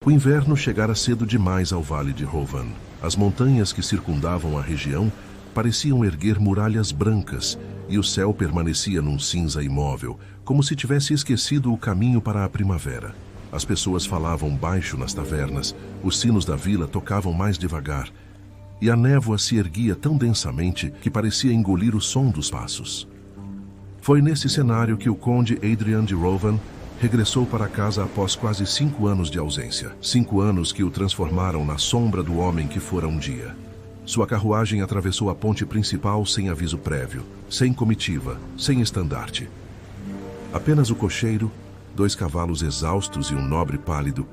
O inverno chegara cedo demais ao vale de Rovan. As montanhas que circundavam a região pareciam erguer muralhas brancas e o céu permanecia num cinza imóvel, como se tivesse esquecido o caminho para a primavera. As pessoas falavam baixo nas tavernas, os sinos da vila tocavam mais devagar, e a névoa se erguia tão densamente que parecia engolir o som dos passos. Foi nesse cenário que o conde Adrian de Rovan regressou para casa após quase 5 anos de ausência. 5 anos que o transformaram na sombra do homem que fora um dia. Sua carruagem atravessou a ponte principal sem aviso prévio, sem comitiva, sem estandarte. Apenas o cocheiro, 2 cavalos exaustos e um nobre pálido,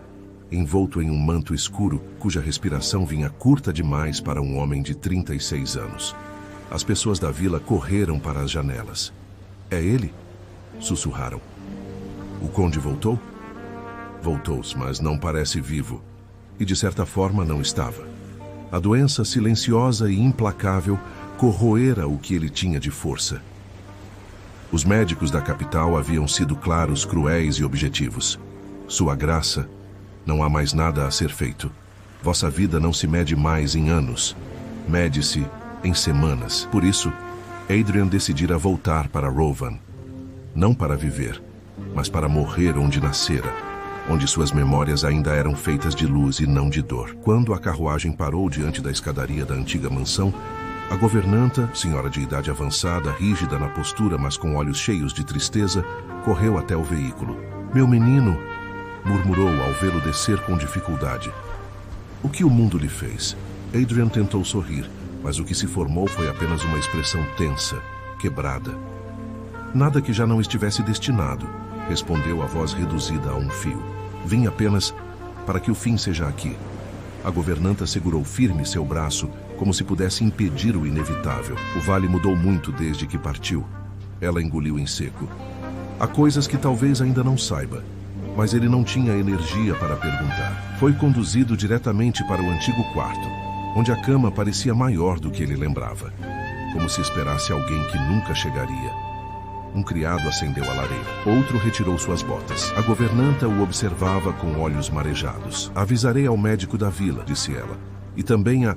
envolto em um manto escuro, cuja respiração vinha curta demais para um homem de 36 anos. As pessoas da vila correram para as janelas. "É ele?" sussurraram. O conde voltou? Voltou-se, mas não parece vivo. E de certa forma não estava. A doença silenciosa e implacável corroera o que ele tinha de força. Os médicos da capital haviam sido claros, cruéis e objetivos. Sua graça, não há mais nada a ser feito. Vossa vida não se mede mais em anos. Mede-se em semanas. Por isso, Adrian decidira voltar para Rovan. Não para viver, mas para morrer onde nascera, onde suas memórias ainda eram feitas de luz e não de dor. Quando a carruagem parou diante da escadaria da antiga mansão, a governanta, senhora de idade avançada, rígida na postura, mas com olhos cheios de tristeza, correu até o veículo. "Meu menino", murmurou ao vê-lo descer com dificuldade. "O que o mundo lhe fez?" Adrian tentou sorrir, mas o que se formou foi apenas uma expressão tensa, quebrada. "Nada que já não estivesse destinado", respondeu a voz reduzida a um fio. "Vim apenas para que o fim seja aqui." A governanta segurou firme seu braço, como se pudesse impedir o inevitável. O vale mudou muito desde que partiu. Ela engoliu em seco. "Há coisas que talvez ainda não saiba." Mas ele não tinha energia para perguntar. Foi conduzido diretamente para o antigo quarto, onde a cama parecia maior do que ele lembrava, como se esperasse alguém que nunca chegaria. Um criado acendeu a lareira. Outro retirou suas botas. A governanta o observava com olhos marejados. "Avisarei ao médico da vila", disse ela. "E também a..."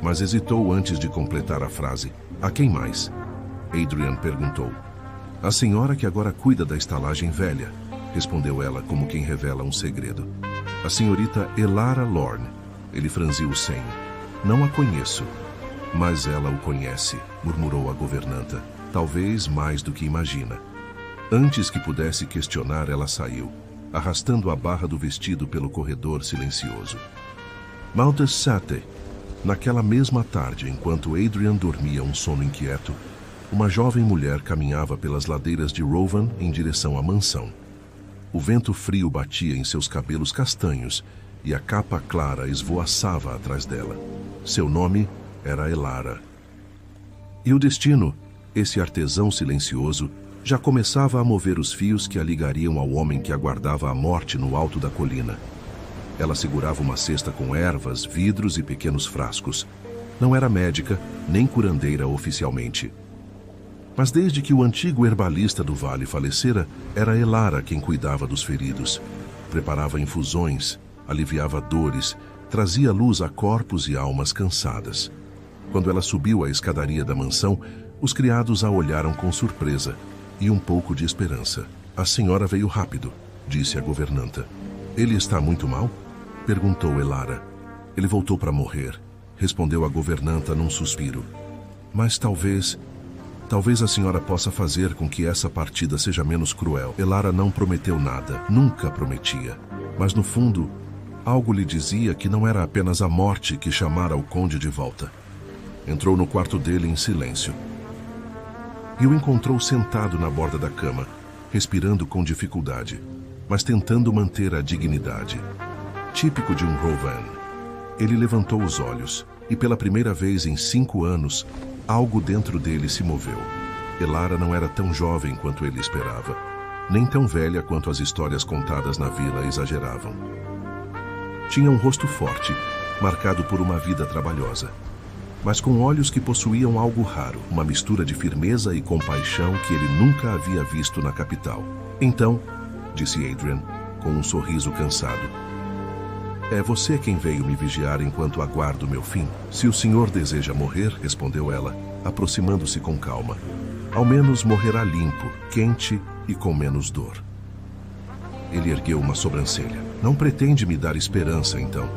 Mas hesitou antes de completar a frase. "A quem mais?" Adrian perguntou. "A senhora que agora cuida da estalagem velha", respondeu ela como quem revela um segredo. "A senhorita Elara Lorne." Ele franziu o senho. "Não a conheço." "Mas ela o conhece", murmurou a governanta. "Talvez mais do que imagina." Antes que pudesse questionar, ela saiu, arrastando a barra do vestido pelo corredor silencioso. Maltes Sate. Naquela mesma tarde, enquanto Adrian dormia um sono inquieto, uma jovem mulher caminhava pelas ladeiras de Rovan em direção à mansão. O vento frio batia em seus cabelos castanhos e a capa clara esvoaçava atrás dela. Seu nome era Elara. E o destino, esse artesão silencioso, já começava a mover os fios que a ligariam ao homem que aguardava a morte no alto da colina. Ela segurava uma cesta com ervas, vidros e pequenos frascos. Não era médica, nem curandeira oficialmente. Mas desde que o antigo herbalista do vale falecera, era Elara quem cuidava dos feridos. Preparava infusões, aliviava dores, trazia luz a corpos e almas cansadas. Quando ela subiu a escadaria da mansão, os criados a olharam com surpresa e um pouco de esperança. "A senhora veio rápido", disse a governanta. "Ele está muito mal?" perguntou Elara. "Ele voltou para morrer", respondeu a governanta num suspiro. "Mas talvez a senhora possa fazer com que essa partida seja menos cruel." Elara não prometeu nada, nunca prometia. Mas no fundo, algo lhe dizia que não era apenas a morte que chamara o conde de volta. Entrou no quarto dele em silêncio. E o encontrou sentado na borda da cama, respirando com dificuldade, mas tentando manter a dignidade. Típico de um Rovan. Ele levantou os olhos, e pela primeira vez em 5 anos, algo dentro dele se moveu. Elara não era tão jovem quanto ele esperava, nem tão velha quanto as histórias contadas na vila exageravam. Tinha um rosto forte, marcado por uma vida trabalhosa, mas com olhos que possuíam algo raro, uma mistura de firmeza e compaixão que ele nunca havia visto na capital. "Então", disse Adrian, com um sorriso cansado, É você quem veio me vigiar enquanto aguardo meu fim. Se o senhor deseja morrer, respondeu ela, aproximando-se com calma, ao menos morrerá limpo, quente e com menos dor. Ele ergueu uma sobrancelha. Não pretende me dar esperança, então?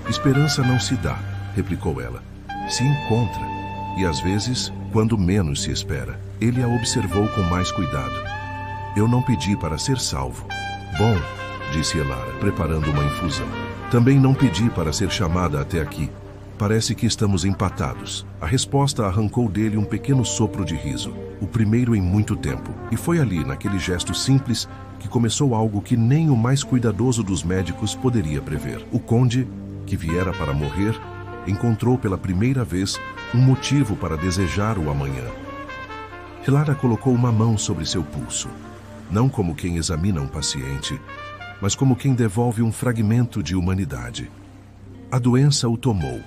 Esperança não se dá, replicou ela. Se encontra. E às vezes, quando menos se espera. Ele a observou com mais cuidado. Eu não pedi para ser salvo. Bom, disse Elara, preparando uma infusão. Também não pedi para ser chamada até aqui. Parece que estamos empatados. A resposta arrancou dele um pequeno sopro de riso, o primeiro em muito tempo. E foi ali, naquele gesto simples, que começou algo que nem o mais cuidadoso dos médicos poderia prever. O conde, que viera para morrer, encontrou pela primeira vez um motivo para desejar o amanhã. Elara colocou uma mão sobre seu pulso, não como quem examina um paciente, mas como quem devolve um fragmento de humanidade. A doença o tomou,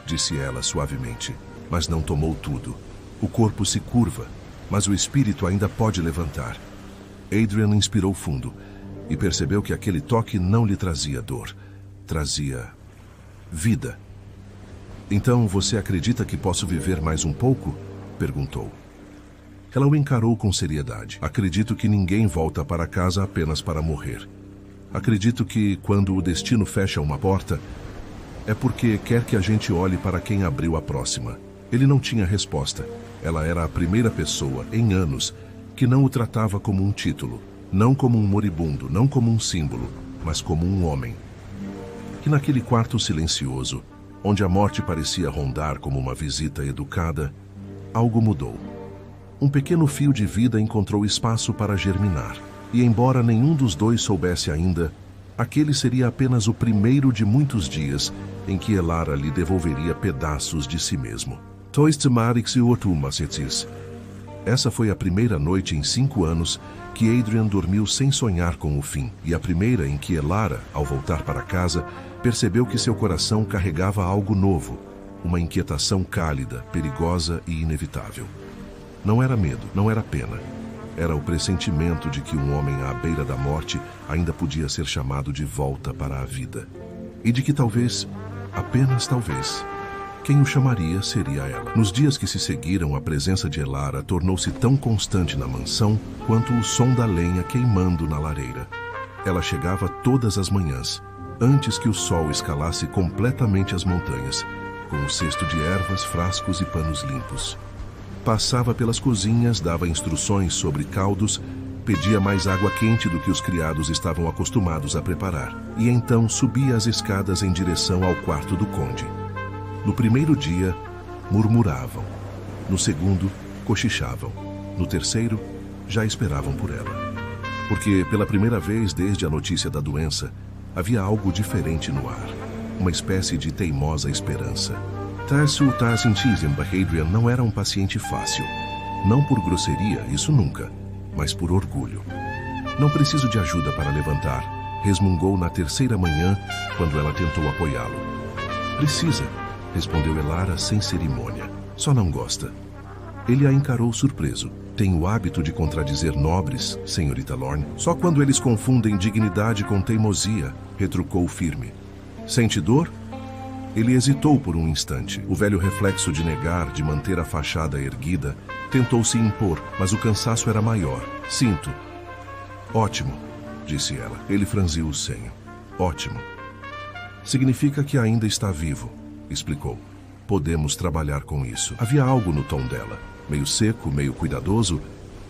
disse ela suavemente, mas não tomou tudo. O corpo se curva, mas o espírito ainda pode levantar. Adrian inspirou fundo e percebeu que aquele toque não lhe trazia dor, trazia vida. Então você acredita que posso viver mais um pouco? Perguntou. Ela o encarou com seriedade. Acredito que ninguém volta para casa apenas para morrer. Acredito que, quando o destino fecha uma porta, é porque quer que a gente olhe para quem abriu a próxima. Ele não tinha resposta. Ela era a primeira pessoa, em anos, que não o tratava como um título, não como um moribundo, não como um símbolo, mas como um homem. Que naquele quarto silencioso, onde a morte parecia rondar como uma visita educada, algo mudou. Um pequeno fio de vida encontrou espaço para germinar. E embora nenhum dos dois soubesse ainda, aquele seria apenas o primeiro de muitos dias em que Elara lhe devolveria pedaços de si mesmo. Essa foi a primeira noite em 5 anos que Adrian dormiu sem sonhar com o fim, e a primeira em que Elara, ao voltar para casa, percebeu que seu coração carregava algo novo, uma inquietação cálida, perigosa e inevitável. Não era medo, não era pena. Era o pressentimento de que um homem à beira da morte ainda podia ser chamado de volta para a vida. E de que talvez, apenas talvez, quem o chamaria seria ela. Nos dias que se seguiram, a presença de Elara tornou-se tão constante na mansão quanto o som da lenha queimando na lareira. Ela chegava todas as manhãs, antes que o sol escalasse completamente as montanhas, com um cesto de ervas, frascos e panos limpos. Passava pelas cozinhas, dava instruções sobre caldos, pedia mais água quente do que os criados estavam acostumados a preparar, e então subia as escadas em direção ao quarto do conde. No primeiro dia, murmuravam. No segundo, cochichavam. No terceiro, já esperavam por ela. Porque, pela primeira vez desde a notícia da doença, havia algo diferente no ar. Uma espécie de teimosa esperança. Tarsu Tarsintism Bahadrian não era um paciente fácil. Não por grosseria, isso nunca, mas por orgulho. Não preciso de ajuda para levantar, resmungou na terceira manhã, quando ela tentou apoiá-lo. Precisa, respondeu Elara sem cerimônia. Só não gosta. Ele a encarou surpreso. Tem o hábito de contradizer nobres, senhorita Lorne. Só quando eles confundem dignidade com teimosia, retrucou firme. Sente dor? Ele hesitou por um instante. O velho reflexo de negar, de manter a fachada erguida, tentou se impor, mas o cansaço era maior. Sinto. Ótimo, disse ela. Ele franziu o senho. Ótimo. Significa que ainda está vivo, explicou. Podemos trabalhar com isso. Havia algo no tom dela, meio seco, meio cuidadoso,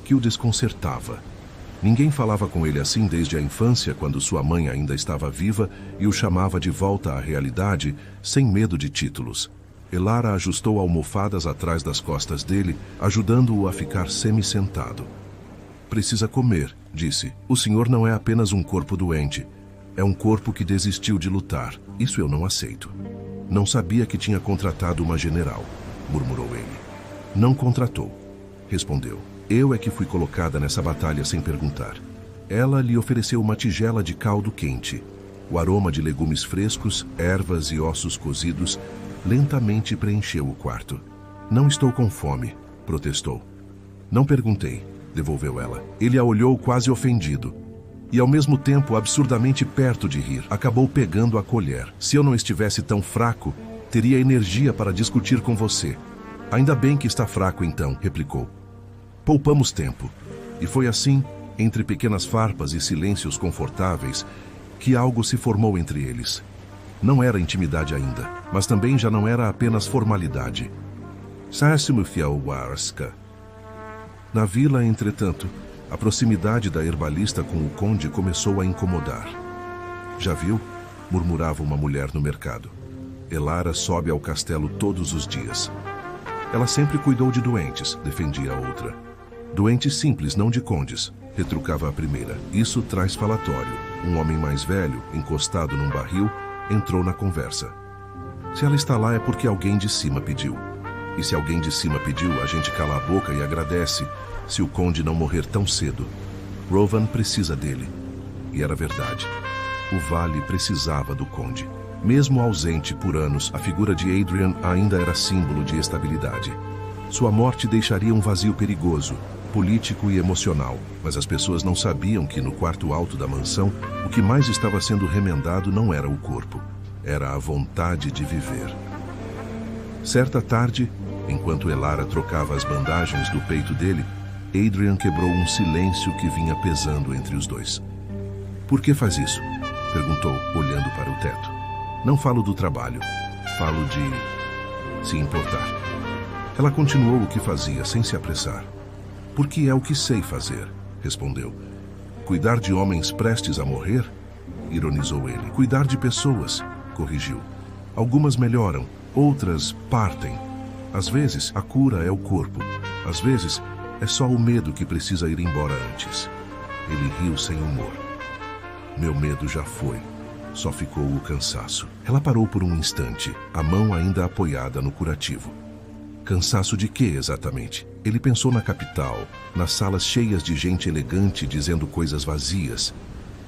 que o desconcertava. Ninguém falava com ele assim desde a infância, quando sua mãe ainda estava viva e o chamava de volta à realidade, sem medo de títulos. Elara ajustou almofadas atrás das costas dele, ajudando-o a ficar semi-sentado. Precisa comer, disse. O senhor não é apenas um corpo doente. É um corpo que desistiu de lutar. Isso eu não aceito. Não sabia que tinha contratado uma general, murmurou ele. Não contratou, respondeu. Eu é que fui colocada nessa batalha sem perguntar. Ela lhe ofereceu uma tigela de caldo quente. O aroma de legumes frescos, ervas e ossos cozidos lentamente preencheu o quarto. Não estou com fome, protestou. Não perguntei, devolveu ela. Ele a olhou quase ofendido. e ao mesmo tempo absurdamente perto de rir. Acabou pegando a colher. Se eu não estivesse tão fraco, teria energia para discutir com você. Ainda bem que está fraco então, replicou. Poupamos tempo. E foi assim, entre pequenas farpas e silêncios confortáveis, que algo se formou entre eles. Não era intimidade ainda, mas também já não era apenas formalidade. Na vila, entretanto, a proximidade da herbalista com o conde começou a incomodar. Já viu? Murmurava uma mulher no mercado. Elara sobe ao castelo todos os dias. Ela sempre cuidou de doentes, defendia a outra. Doentes simples, não de condes, retrucava a primeira. Isso traz falatório. Um homem mais velho, encostado num barril, entrou na conversa. Se ela está lá é porque alguém de cima pediu. E se alguém de cima pediu, a gente cala a boca e agradece, se o conde não morrer tão cedo. Rovan precisa dele. E era verdade. O vale precisava do conde. Mesmo ausente por anos, a figura de Adrian ainda era símbolo de estabilidade. Sua morte deixaria um vazio perigoso, político e emocional, mas as pessoas não sabiam que no quarto alto da mansão, o que mais estava sendo remendado não era o corpo, era a vontade de viver. Certa tarde, enquanto Elara trocava as bandagens do peito dele, Adrian quebrou um silêncio que vinha pesando entre os dois. Por que faz isso? Perguntou, olhando para o teto. Não falo do trabalho, falo de se importar. Ela continuou o que fazia, sem se apressar. Porque é o que sei fazer, respondeu. Cuidar de homens prestes a morrer? Ironizou ele. Cuidar de pessoas, corrigiu. Algumas melhoram, outras partem. Às vezes, a cura é o corpo. Às vezes, é só o medo que precisa ir embora antes. Ele riu sem humor. Meu medo já foi. Só ficou o cansaço. Ela parou por um instante, a mão ainda apoiada no curativo. Cansaço de quê, exatamente? Ele pensou na capital, nas salas cheias de gente elegante dizendo coisas vazias,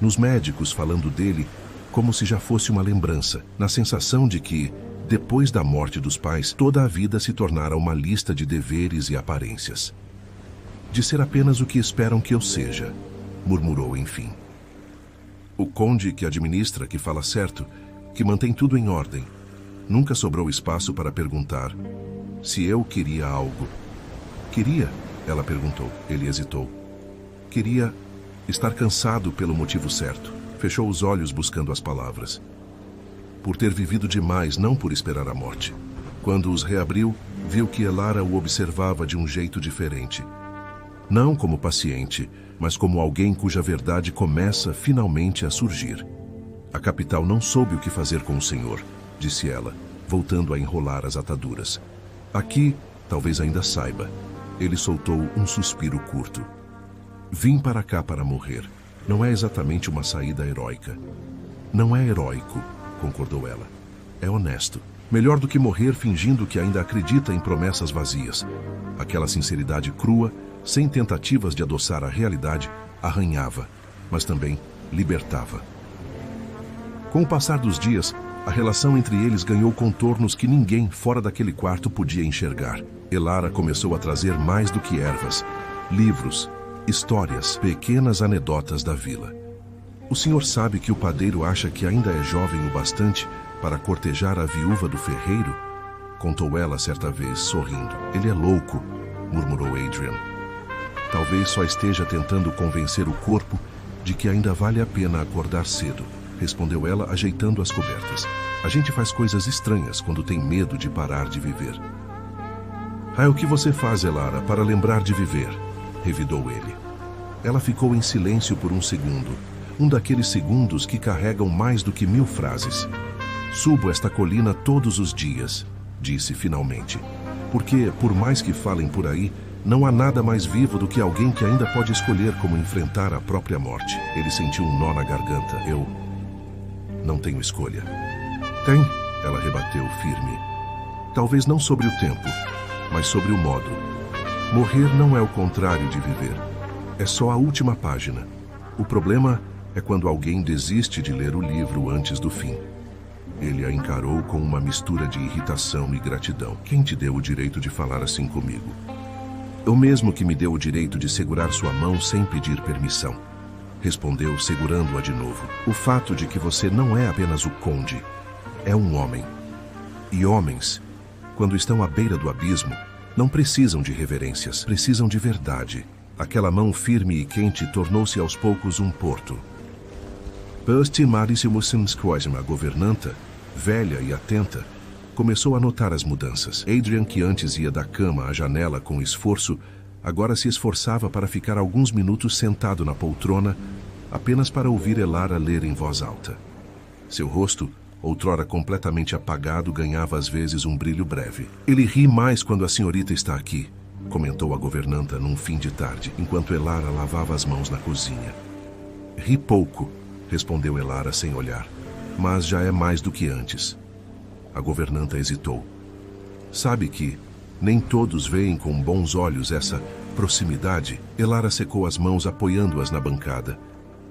nos médicos falando dele como se já fosse uma lembrança, na sensação de que, depois da morte dos pais, toda a vida se tornara uma lista de deveres e aparências. De ser apenas o que esperam que eu seja, murmurou enfim. O conde que administra, que fala certo, que mantém tudo em ordem. Nunca sobrou espaço para perguntar se eu queria algo. Queria? Ela perguntou. Ele hesitou. Queria estar cansado pelo motivo certo. Fechou os olhos buscando as palavras. Por ter vivido demais, não por esperar a morte. Quando os reabriu, viu que Elara o observava de um jeito diferente. Não como paciente, mas como alguém cuja verdade começa finalmente a surgir. A capital não soube o que fazer com o senhor, disse ela, voltando a enrolar as ataduras. Aqui, talvez ainda saiba. Ele soltou um suspiro curto. Vim para cá para morrer. Não é exatamente uma saída heróica. Não é heróico, concordou ela. É honesto. Melhor do que morrer fingindo que ainda acredita em promessas vazias. Aquela sinceridade crua, sem tentativas de adoçar a realidade, arranhava, mas também libertava. Com o passar dos dias, a relação entre eles ganhou contornos que ninguém fora daquele quarto podia enxergar. Elara começou a trazer mais do que ervas, livros, histórias, pequenas anedotas da vila. O senhor sabe que o padeiro acha que ainda é jovem o bastante para cortejar a viúva do ferreiro? Contou ela certa vez, sorrindo. Ele é louco, murmurou Adrian. Talvez só esteja tentando convencer o corpo de que ainda vale a pena acordar cedo, respondeu ela, ajeitando as cobertas. A gente faz coisas estranhas quando tem medo de parar de viver. Ah, o que você faz, Elara, para lembrar de viver? Revidou ele. Ela ficou em silêncio por um segundo, um daqueles segundos que carregam mais do que 1000 frases. Subo esta colina todos os dias, disse finalmente, porque, por mais que falem por aí, não há nada mais vivo do que alguém que ainda pode escolher como enfrentar a própria morte. Ele sentiu um nó na garganta. Eu não tenho escolha. Tem, ela rebateu firme. Talvez não sobre o tempo, mas sobre o modo. Morrer não é o contrário de viver. É só a última página. O problema é quando alguém desiste de ler o livro antes do fim. Ele a encarou com uma mistura de irritação e gratidão. Quem te deu o direito de falar assim comigo? Eu mesmo que me deu o direito de segurar sua mão sem pedir permissão. respondeu, segurando-a de novo. O fato de que você não é apenas o conde, é um homem. E homens, quando estão à beira do abismo, não precisam de reverências, precisam de verdade. Aquela mão firme e quente tornou-se aos poucos um porto. A governanta, velha e atenta, começou a notar as mudanças. Adrian, que antes ia da cama à janela com esforço, agora se esforçava para ficar alguns minutos sentado na poltrona, apenas para ouvir Elara ler em voz alta. Seu rosto, outrora completamente apagado, ganhava às vezes um brilho breve. Ele ri mais quando a senhorita está aqui, comentou a governanta num fim de tarde, enquanto Elara lavava as mãos na cozinha. Ri pouco, respondeu Elara sem olhar, mas já é mais do que antes. A governanta hesitou. Sabe que nem todos veem com bons olhos essa proximidade? Elara secou as mãos apoiando-as na bancada.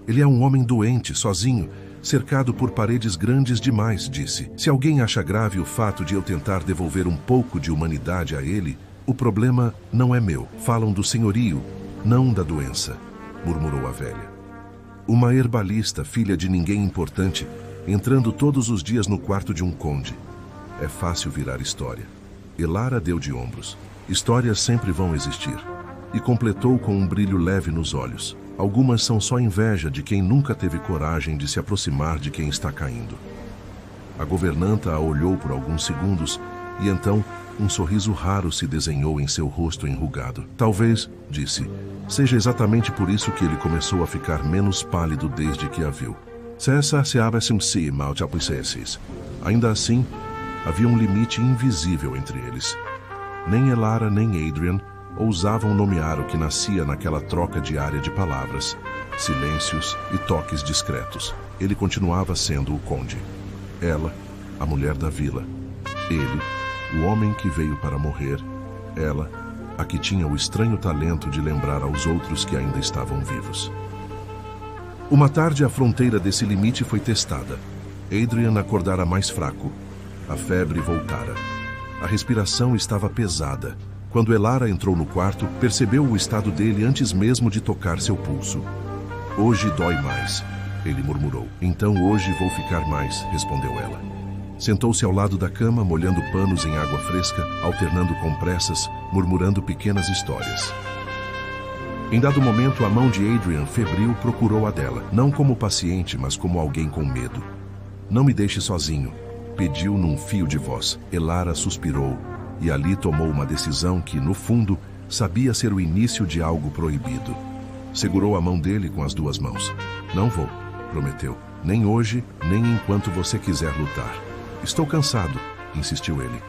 Ele é um homem doente, sozinho, cercado por paredes grandes demais, disse. Se alguém acha grave o fato de eu tentar devolver um pouco de humanidade a ele, o problema não é meu. Falam do senhorio, não da doença, murmurou a velha. Uma herbalista, filha de ninguém importante, entrando todos os dias no quarto de um conde. É fácil virar história. Elara deu de ombros. Histórias sempre vão existir. E completou com um brilho leve nos olhos. Algumas são só inveja de quem nunca teve coragem de se aproximar de quem está caindo. A governanta a olhou por alguns segundos e então um sorriso raro se desenhou em seu rosto enrugado. Talvez, disse, seja exatamente por isso que ele começou a ficar menos pálido desde que a viu. Ainda assim, havia um limite invisível entre eles. Nem Elara nem Adrian ousavam nomear o que nascia naquela troca diária de palavras, silêncios e toques discretos. Ele continuava sendo o conde. Ela, a mulher da vila. Ele, o homem que veio para morrer. Ela, a que tinha o estranho talento de lembrar aos outros que ainda estavam vivos. Uma tarde, a fronteira desse limite foi testada. Adrian acordara mais fraco. A febre voltara. A respiração estava pesada. Quando Elara entrou no quarto, percebeu o estado dele antes mesmo de tocar seu pulso. Hoje dói mais, ele murmurou. Então hoje vou ficar mais, respondeu ela. Sentou-se ao lado da cama, molhando panos em água fresca, alternando compressas, murmurando pequenas histórias. Em dado momento, a mão de Adrian, febril, procurou a dela, não como paciente, mas como alguém com medo. Não me deixe sozinho, pediu num fio de voz. Elara suspirou, e ali tomou uma decisão que, no fundo, sabia ser o início de algo proibido. Segurou a mão dele com as duas mãos. Não vou, prometeu. Nem hoje, nem enquanto você quiser lutar. Estou cansado, insistiu ele.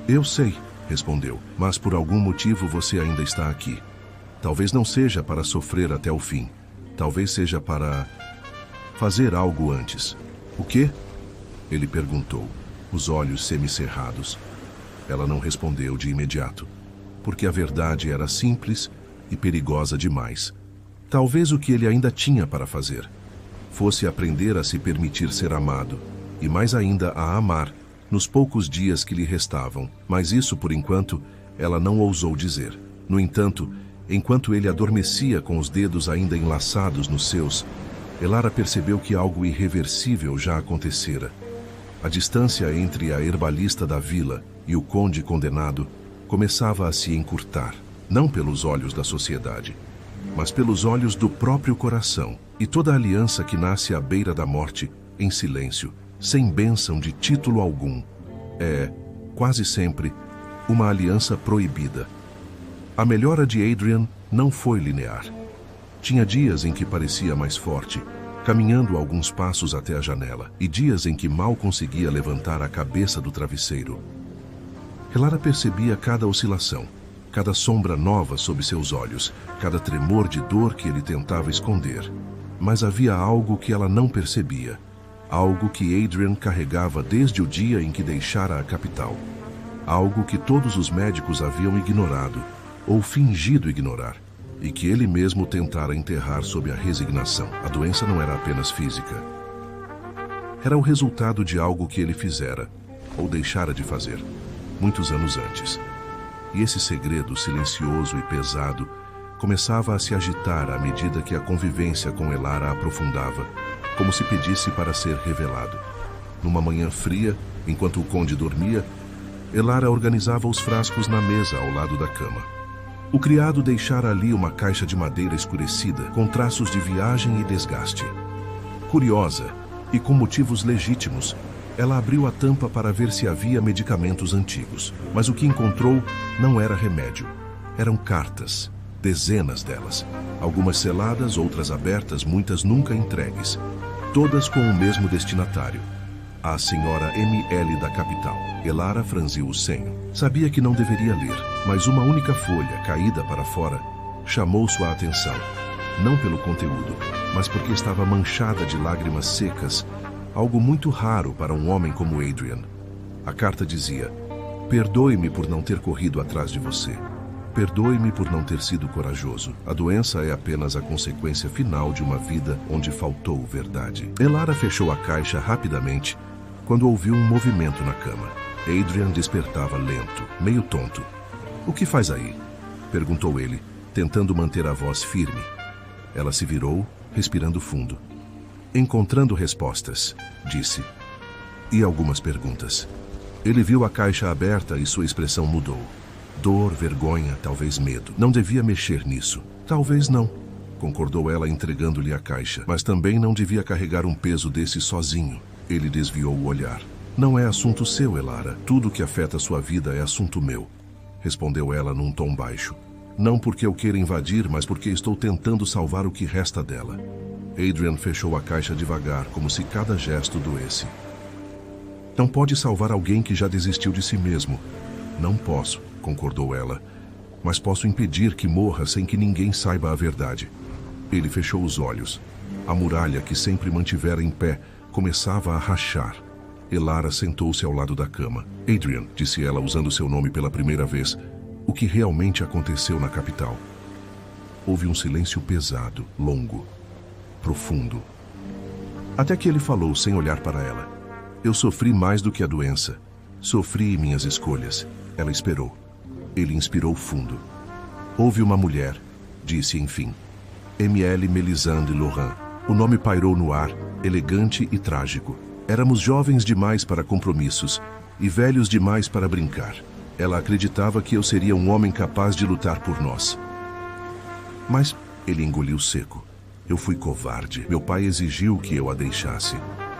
Eu sei, respondeu, mas por algum motivo você ainda está aqui. Talvez não seja para sofrer até o fim. Talvez seja para fazer algo antes. O quê? Ele perguntou, os olhos semicerrados. Ela não respondeu de imediato, porque a verdade era simples e perigosa demais. Talvez o que ele ainda tinha para fazer fosse aprender a se permitir ser amado, e mais ainda a amar, nos poucos dias que lhe restavam. Mas isso, por enquanto, ela não ousou dizer. No entanto, enquanto ele adormecia com os dedos ainda enlaçados nos seus, Elara percebeu que algo irreversível já acontecera. A distância entre a herbalista da vila e o conde condenado começava a se encurtar, não pelos olhos da sociedade, mas pelos olhos do próprio coração. E toda aliança que nasce à beira da morte, em silêncio, sem bênção de título algum, é, quase sempre, uma aliança proibida. A melhora de Adrian não foi linear. Tinha dias em que parecia mais forte, caminhando alguns passos até a janela, e dias em que mal conseguia levantar a cabeça do travesseiro. Elara percebia cada oscilação, cada sombra nova sob seus olhos, cada tremor de dor que ele tentava esconder. Mas havia algo que ela não percebia, algo que Adrian carregava desde o dia em que deixara a capital, algo que todos os médicos haviam ignorado, ou fingido ignorar, e que ele mesmo tentara enterrar sob a resignação. A doença não era apenas física. Era o resultado de algo que ele fizera, ou deixara de fazer, muitos anos antes. E esse segredo silencioso e pesado começava a se agitar à medida que a convivência com Elara aprofundava, como se pedisse para ser revelado. Numa manhã fria, enquanto o conde dormia, Elara organizava os frascos na mesa ao lado da cama. O criado deixara ali uma caixa de madeira escurecida, com traços de viagem e desgaste. Curiosa, e com motivos legítimos, ela abriu a tampa para ver se havia medicamentos antigos. Mas o que encontrou não era remédio. Eram cartas, dezenas delas. Algumas seladas, outras abertas, muitas nunca entregues. Todas com o mesmo destinatário. A senhora M.L. da capital. Elara franziu o senho. Sabia que não deveria ler, mas uma única folha, caída para fora, chamou sua atenção. Não pelo conteúdo, mas porque estava manchada de lágrimas secas, algo muito raro para um homem como Adrian. A carta dizia: "Perdoe-me por não ter corrido atrás de você. Perdoe-me por não ter sido corajoso. A doença é apenas a consequência final de uma vida onde faltou verdade." Elara fechou a caixa rapidamente quando ouviu um movimento na cama. Adrian despertava lento, meio tonto. "O que faz aí?" perguntou ele, tentando manter a voz firme. Ela se virou, respirando fundo. "Encontrando respostas", disse. "E algumas perguntas." Ele viu a caixa aberta e sua expressão mudou. Dor, vergonha, talvez medo. Não devia mexer nisso. Talvez não, concordou ela, entregando-lhe a caixa. Mas também não devia carregar um peso desse sozinho. Ele desviou o olhar. "Não é assunto seu, Elara. Tudo que afeta sua vida é assunto meu", respondeu ela num tom baixo. "Não porque eu queira invadir, mas porque estou tentando salvar o que resta dela." Adrian fechou a caixa devagar, como se cada gesto doesse. "Não pode salvar alguém que já desistiu de si mesmo." "Não posso", concordou ela, "mas posso impedir que morra sem que ninguém saiba a verdade." Ele fechou os olhos. A muralha que sempre mantivera em pé começava a rachar. Elara sentou-se ao lado da cama. "Adrian", disse ela usando seu nome pela primeira vez, "o que realmente aconteceu na capital?" Houve um silêncio pesado, longo, profundo. Até que ele falou sem olhar para ela. "Eu sofri mais do que a doença. Sofri minhas escolhas." Ela esperou. Ele inspirou fundo. "Houve uma mulher", disse enfim. M.L. Melisande Laurent. O nome pairou no ar, elegante e trágico. Éramos jovens demais para compromissos e velhos demais para brincar. Ela acreditava que eu seria um homem capaz de lutar por nós. Mas ele engoliu seco. "Eu fui covarde. Meu pai exigiu que eu a deixasse.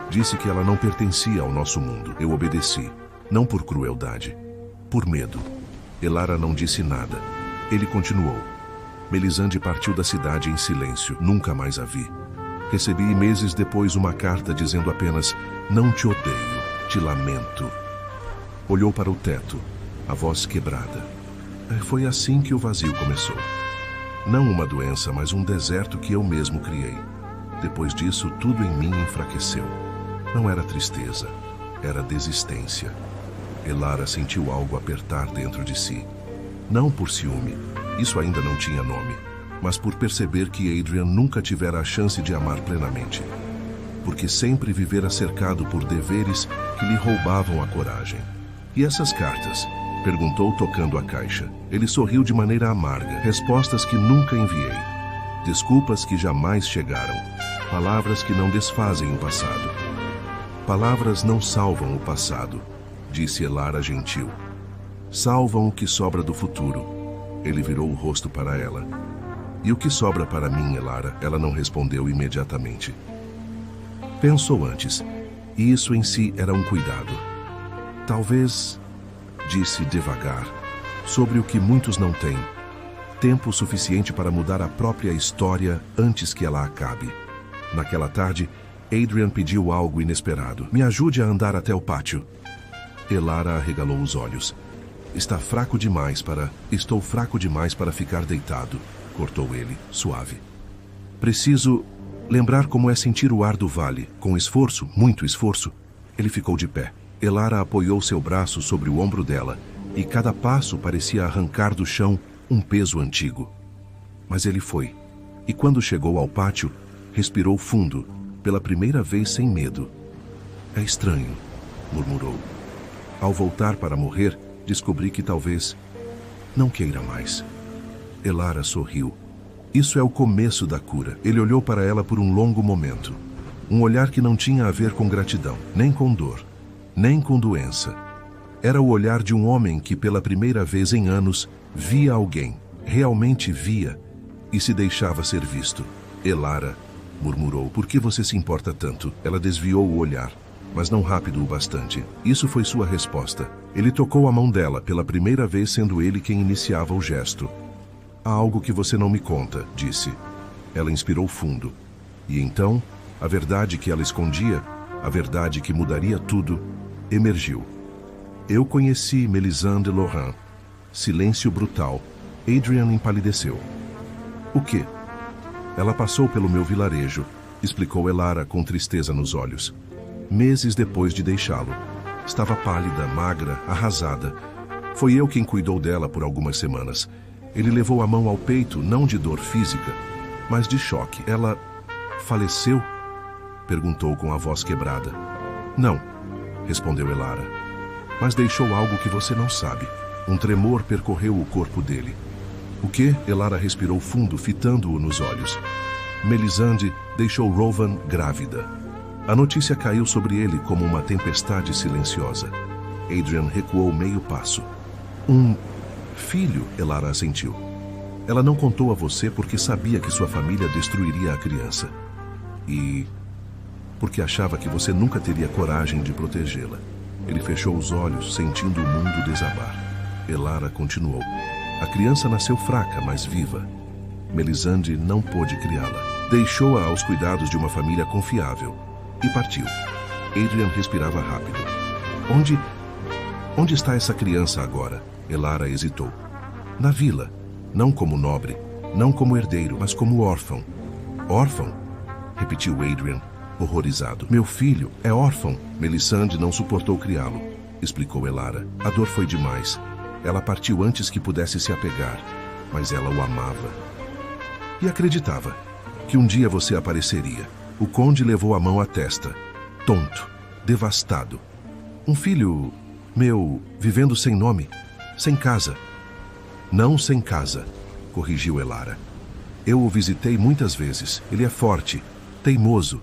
Disse que ela não pertencia ao nosso mundo. Eu obedeci. Não por crueldade, por medo." Elara não disse nada. Ele continuou. "Melisande partiu da cidade em silêncio. Nunca mais a vi. Recebi meses depois uma carta dizendo apenas: 'Não te odeio, te lamento.'" Olhou para o teto, a voz quebrada. "Foi assim que o vazio começou. Não uma doença, mas um deserto que eu mesmo criei. Depois disso, tudo em mim enfraqueceu. Não era tristeza, era desistência." Elara sentiu algo apertar dentro de si. Não por ciúme, isso ainda não tinha nome, mas por perceber que Adrian nunca tivera a chance de amar plenamente. Porque sempre vivera cercado por deveres que lhe roubavam a coragem. "E essas cartas?" perguntou, tocando a caixa. Ele sorriu de maneira amarga. "Respostas que nunca enviei. Desculpas que jamais chegaram. Palavras que não desfazem o passado." "Palavras não salvam o passado", disse Elara gentil. "Salvam o que sobra do futuro." Ele virou o rosto para ela. "E o que sobra para mim, Elara?" Ela não respondeu imediatamente. Pensou antes, e isso em si era um cuidado. "Talvez", disse devagar, "sobre o que muitos não têm, tempo suficiente para mudar a própria história antes que ela acabe." Naquela tarde, Adrian pediu algo inesperado. "Me ajude a andar até o pátio." Elara arregalou os olhos. Estou fraco demais para ficar deitado", cortou ele, suave. "Preciso lembrar como é sentir o ar do vale. Com esforço, muito esforço." Ele ficou de pé. Elara apoiou seu braço sobre o ombro dela, e cada passo parecia arrancar do chão um peso antigo. Mas ele foi, e quando chegou ao pátio, respirou fundo, pela primeira vez sem medo. "É estranho", murmurou. "Ao voltar para morrer, descobri que talvez não queira mais." Elara sorriu. Isso é o começo da cura. Ele olhou para ela por um longo momento. Um olhar que não tinha a ver com gratidão, nem com dor, nem com doença. Era o olhar de um homem que, pela primeira vez em anos, via alguém, realmente via, e se deixava ser visto. Elara, murmurou, por que você se importa tanto? Ela desviou o olhar, mas não rápido o bastante. Isso foi sua resposta. Ele tocou a mão dela, pela primeira vez sendo ele quem iniciava o gesto. Há algo que você não me conta, disse. Ela inspirou fundo. E então, a verdade que ela escondia, a verdade que mudaria tudo, emergiu. Eu conheci Mélisande Laurent. Silêncio brutal. Adrian empalideceu. O quê? Ela passou pelo meu vilarejo, explicou Elara com tristeza nos olhos. Meses depois de deixá-lo. Estava pálida, magra, arrasada. Foi eu quem cuidou dela por algumas semanas. Ele levou a mão ao peito, não de dor física, mas de choque. Ela faleceu? Perguntou com a voz quebrada. Não, respondeu Elara. Mas deixou algo que você não sabe. Um tremor percorreu o corpo dele. O quê? Elara respirou fundo, fitando-o nos olhos. Mélisande deixou Rowan grávida. A notícia caiu sobre ele como uma tempestade silenciosa. Adrian recuou meio passo. Um filho, Elara assentiu. Ela não contou a você porque sabia que sua família destruiria a criança. E porque achava que você nunca teria coragem de protegê-la. Ele fechou os olhos, sentindo o mundo desabar. Elara continuou. A criança nasceu fraca, mas viva. Mélisande não pôde criá-la. Deixou-a aos cuidados de uma família confiável. E partiu. Adrian respirava rápido. Onde está essa criança agora? Elara hesitou. Na vila. Não como nobre, não como herdeiro, mas como órfão. Órfão? Repetiu Adrian, horrorizado. Meu filho é órfão. Mélisande não suportou criá-lo, explicou Elara. A dor foi demais. Ela partiu antes que pudesse se apegar, mas ela o amava. E acreditava que um dia você apareceria. O conde levou a mão à testa, tonto, devastado. Um filho meu vivendo sem nome, sem casa. Não sem casa, corrigiu Elara. Eu o visitei muitas vezes. Ele é forte, teimoso.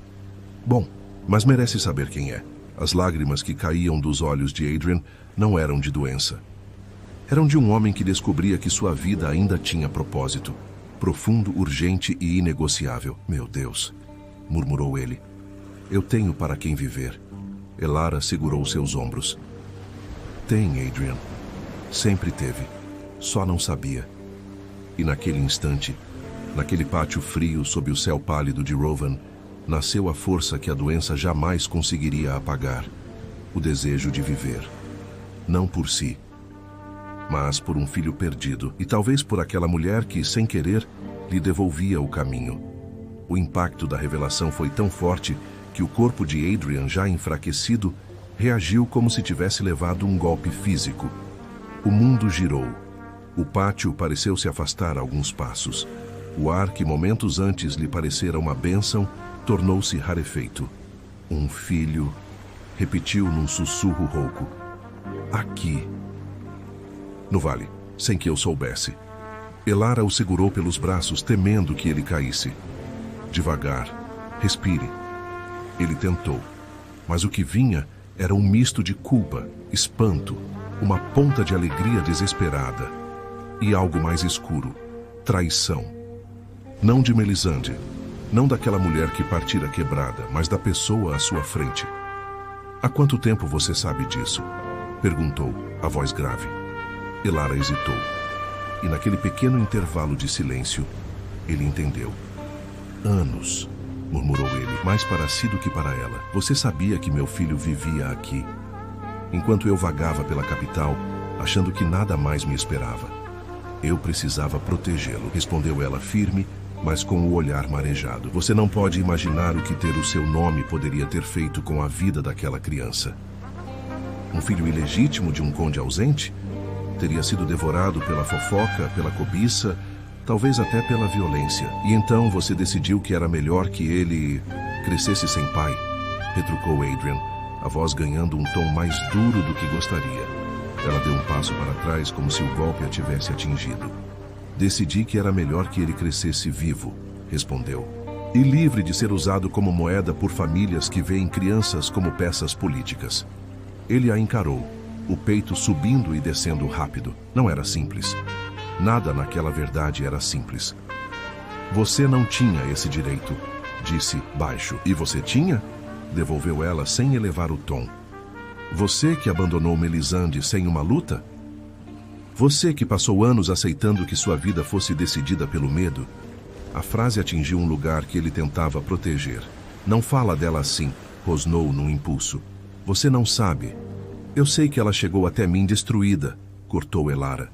Bom, mas merece saber quem é. As lágrimas que caíam dos olhos de Adrian não eram de doença. Eram de um homem que descobria que sua vida ainda tinha propósito. Profundo, urgente e inegociável. Meu Deus, murmurou ele. Eu tenho para quem viver. Elara segurou seus ombros. Tem, Adrian. Sempre teve. Só não sabia. E naquele instante, naquele pátio frio sob o céu pálido de Rowan, nasceu a força que a doença jamais conseguiria apagar. O desejo de viver. Não por si, mas por um filho perdido. E talvez por aquela mulher que, sem querer, lhe devolvia o caminho. O impacto da revelação foi tão forte que o corpo de Adrian, já enfraquecido, reagiu como se tivesse levado um golpe físico. O mundo girou. O pátio pareceu se afastar alguns passos. O ar que momentos antes lhe parecera uma bênção tornou-se rarefeito. Um filho, repetiu num sussurro rouco. Aqui. No vale, sem que eu soubesse. Elara o segurou pelos braços, temendo que ele caísse. Devagar. Respire. Ele tentou. Mas o que vinha era um misto de culpa, espanto, uma ponta de alegria desesperada. E algo mais escuro. Traição. Não de Mélisande. Não daquela mulher que partira quebrada, mas da pessoa à sua frente. Há quanto tempo você sabe disso? Perguntou, a voz grave. Elara hesitou. E naquele pequeno intervalo de silêncio, ele entendeu. Anos, murmurou ele, mais para si do que para ela. Você sabia que meu filho vivia aqui, enquanto eu vagava pela capital, achando que nada mais me esperava. Eu precisava protegê-lo, respondeu ela firme, mas com o olhar marejado. Você não pode imaginar o que ter o seu nome poderia ter feito com a vida daquela criança. Um filho ilegítimo de um conde ausente? Teria sido devorado pela fofoca, pela cobiça, talvez até pela violência. E então você decidiu que era melhor que ele crescesse sem pai? Retrucou Adrian, a voz ganhando um tom mais duro do que gostaria. Ela deu um passo para trás como se o golpe a tivesse atingido. Decidi que era melhor que ele crescesse vivo, respondeu, e livre de ser usado como moeda por famílias que veem crianças como peças políticas. Ele a encarou, o peito subindo e descendo rápido. Não era simples. Nada naquela verdade era simples. Você não tinha esse direito, disse baixo. E você tinha? Devolveu ela sem elevar o tom. Você que abandonou Melisande sem uma luta? Você que passou anos aceitando que sua vida fosse decidida pelo medo? A frase atingiu um lugar que ele tentava proteger. Não fala dela assim, rosnou num impulso. Você não sabe. Eu sei que ela chegou até mim destruída, cortou Elara.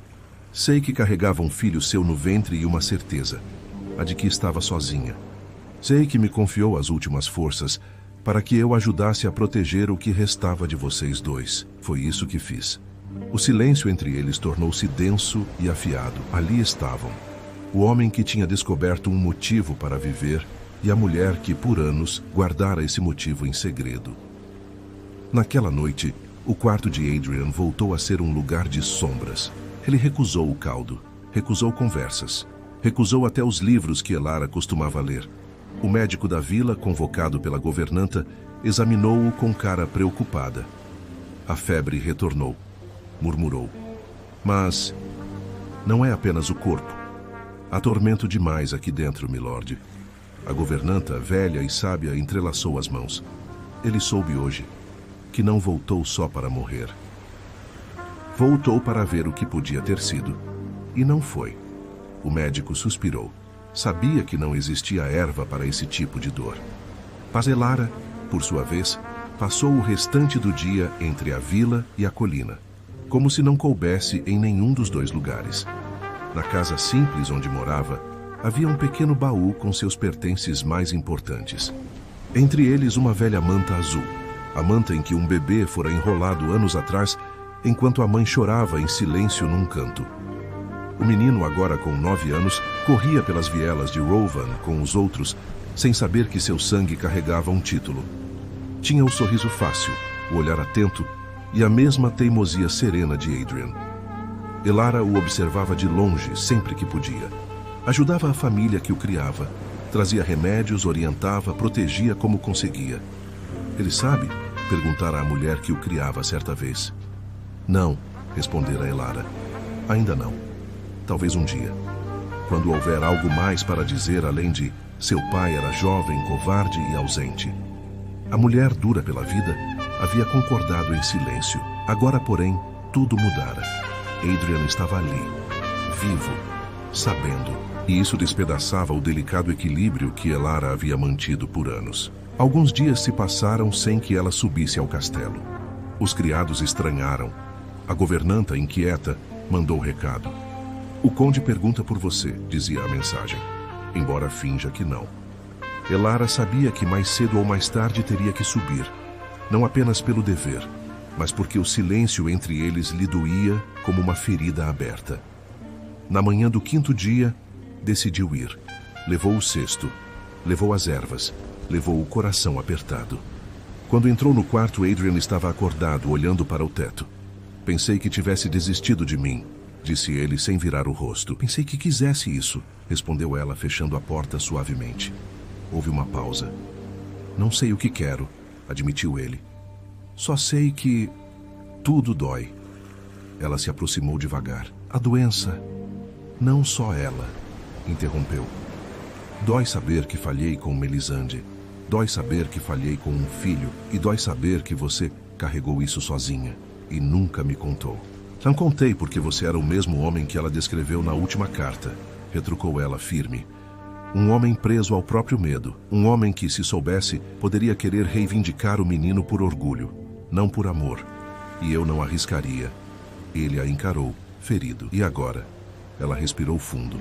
Sei que carregava um filho seu no ventre e uma certeza, a de que estava sozinha. Sei que me confiou as últimas forças para que eu ajudasse a proteger o que restava de vocês dois. Foi isso que fiz. O silêncio entre eles tornou-se denso e afiado. Ali estavam. O homem que tinha descoberto um motivo para viver e a mulher que, por anos, guardara esse motivo em segredo. Naquela noite, o quarto de Adrian voltou a ser um lugar de sombras. Ele recusou o caldo, recusou conversas, recusou até os livros que Elara costumava ler. O médico da vila, convocado pela governanta, examinou-o com cara preocupada. A febre retornou. Murmurou. Mas não é apenas o corpo. Há tormento demais aqui dentro, milord. A governanta, velha e sábia, entrelaçou as mãos. Ele soube hoje que não voltou só para morrer. Voltou para ver o que podia ter sido. E não foi. O médico suspirou. Sabia que não existia erva para esse tipo de dor. Mas Elara, por sua vez, passou o restante do dia entre a vila e a colina, como se não coubesse em nenhum dos dois lugares. Na casa simples onde morava, havia um pequeno baú com seus pertences mais importantes. Entre eles, uma velha manta azul, a manta em que um bebê fora enrolado anos atrás, enquanto a mãe chorava em silêncio num canto. O menino, agora com 9 anos, corria pelas vielas de Rovan com os outros, sem saber que seu sangue carregava um título. Tinha o sorriso fácil, o olhar atento e a mesma teimosia serena de Adrian. Elara o observava de longe sempre que podia. Ajudava a família que o criava, trazia remédios, orientava, protegia como conseguia. Ele sabe? Perguntara à mulher que o criava certa vez. Não, respondera Elara. Ainda não. Talvez um dia. Quando houver algo mais para dizer além de seu pai era jovem, covarde e ausente. A mulher, dura pela vida, havia concordado em silêncio. Agora, porém, tudo mudara. Adrian estava ali, vivo, sabendo. E isso despedaçava o delicado equilíbrio que Elara havia mantido por anos. Alguns dias se passaram sem que ela subisse ao castelo. Os criados estranharam. A governanta, inquieta, mandou o recado. O conde pergunta por você, dizia a mensagem, embora finja que não. Elara sabia que mais cedo ou mais tarde teria que subir, não apenas pelo dever, mas porque o silêncio entre eles lhe doía como uma ferida aberta. Na manhã do 5º dia, decidiu ir. Levou o cesto, levou as ervas, levou o coração apertado. Quando entrou no quarto, Adrian estava acordado, olhando para o teto. Pensei que tivesse desistido de mim, disse ele sem virar o rosto. Pensei que quisesse isso, respondeu ela, fechando a porta suavemente. Houve uma pausa. Não sei o que quero, admitiu ele. Só sei que tudo dói. Ela se aproximou devagar. A doença, não só ela, interrompeu. Dói saber que falhei com Melisande. Dói saber que falhei com um filho. E dói saber que você carregou isso sozinha e nunca me contou. Não contei porque você era o mesmo homem que ela descreveu na última carta, retrucou ela firme. Um homem preso ao próprio medo. Um homem que, se soubesse, poderia querer reivindicar o menino por orgulho, não por amor. E eu não arriscaria. Ele a encarou, ferido. E agora? Ela respirou fundo.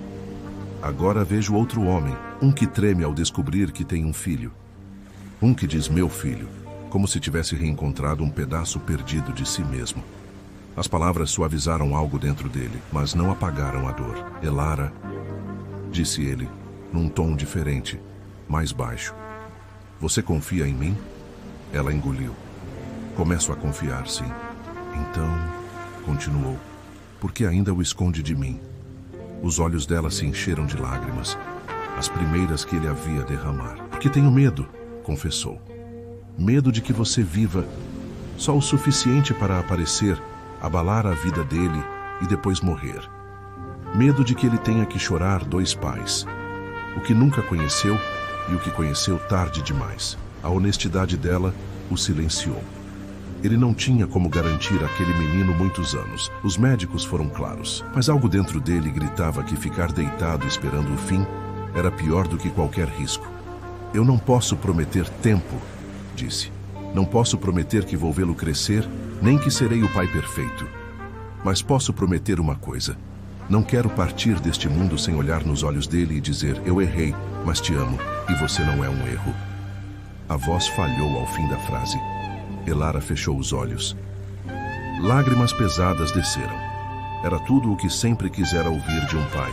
Agora vejo outro homem, um que treme ao descobrir que tem um filho. Um que diz meu filho, como se tivesse reencontrado um pedaço perdido de si mesmo. As palavras suavizaram algo dentro dele, mas não apagaram a dor. Elara, disse ele, num tom diferente, mais baixo. Você confia em mim? Ela engoliu. Começo a confiar, sim. Então, continuou, porque ainda o esconde de mim. Os olhos dela se encheram de lágrimas, as primeiras que ele havia a derramar. Porque tenho medo, confessou. Medo de que você viva só o suficiente para aparecer, abalar a vida dele e depois morrer. Medo de que ele tenha que chorar 2 pais, o que nunca conheceu e o que conheceu tarde demais. A honestidade dela o silenciou. Ele não tinha como garantir aquele menino muitos anos. Os médicos foram claros, mas algo dentro dele gritava que ficar deitado esperando o fim era pior do que qualquer risco. Eu não posso prometer tempo, disse. Não posso prometer que vou vê-lo crescer, nem que serei o pai perfeito. Mas posso prometer uma coisa. Não quero partir deste mundo sem olhar nos olhos dele e dizer: eu errei, mas te amo, e você não é um erro. A voz falhou ao fim da frase. Elara fechou os olhos. Lágrimas pesadas desceram. Era tudo o que sempre quisera ouvir de um pai.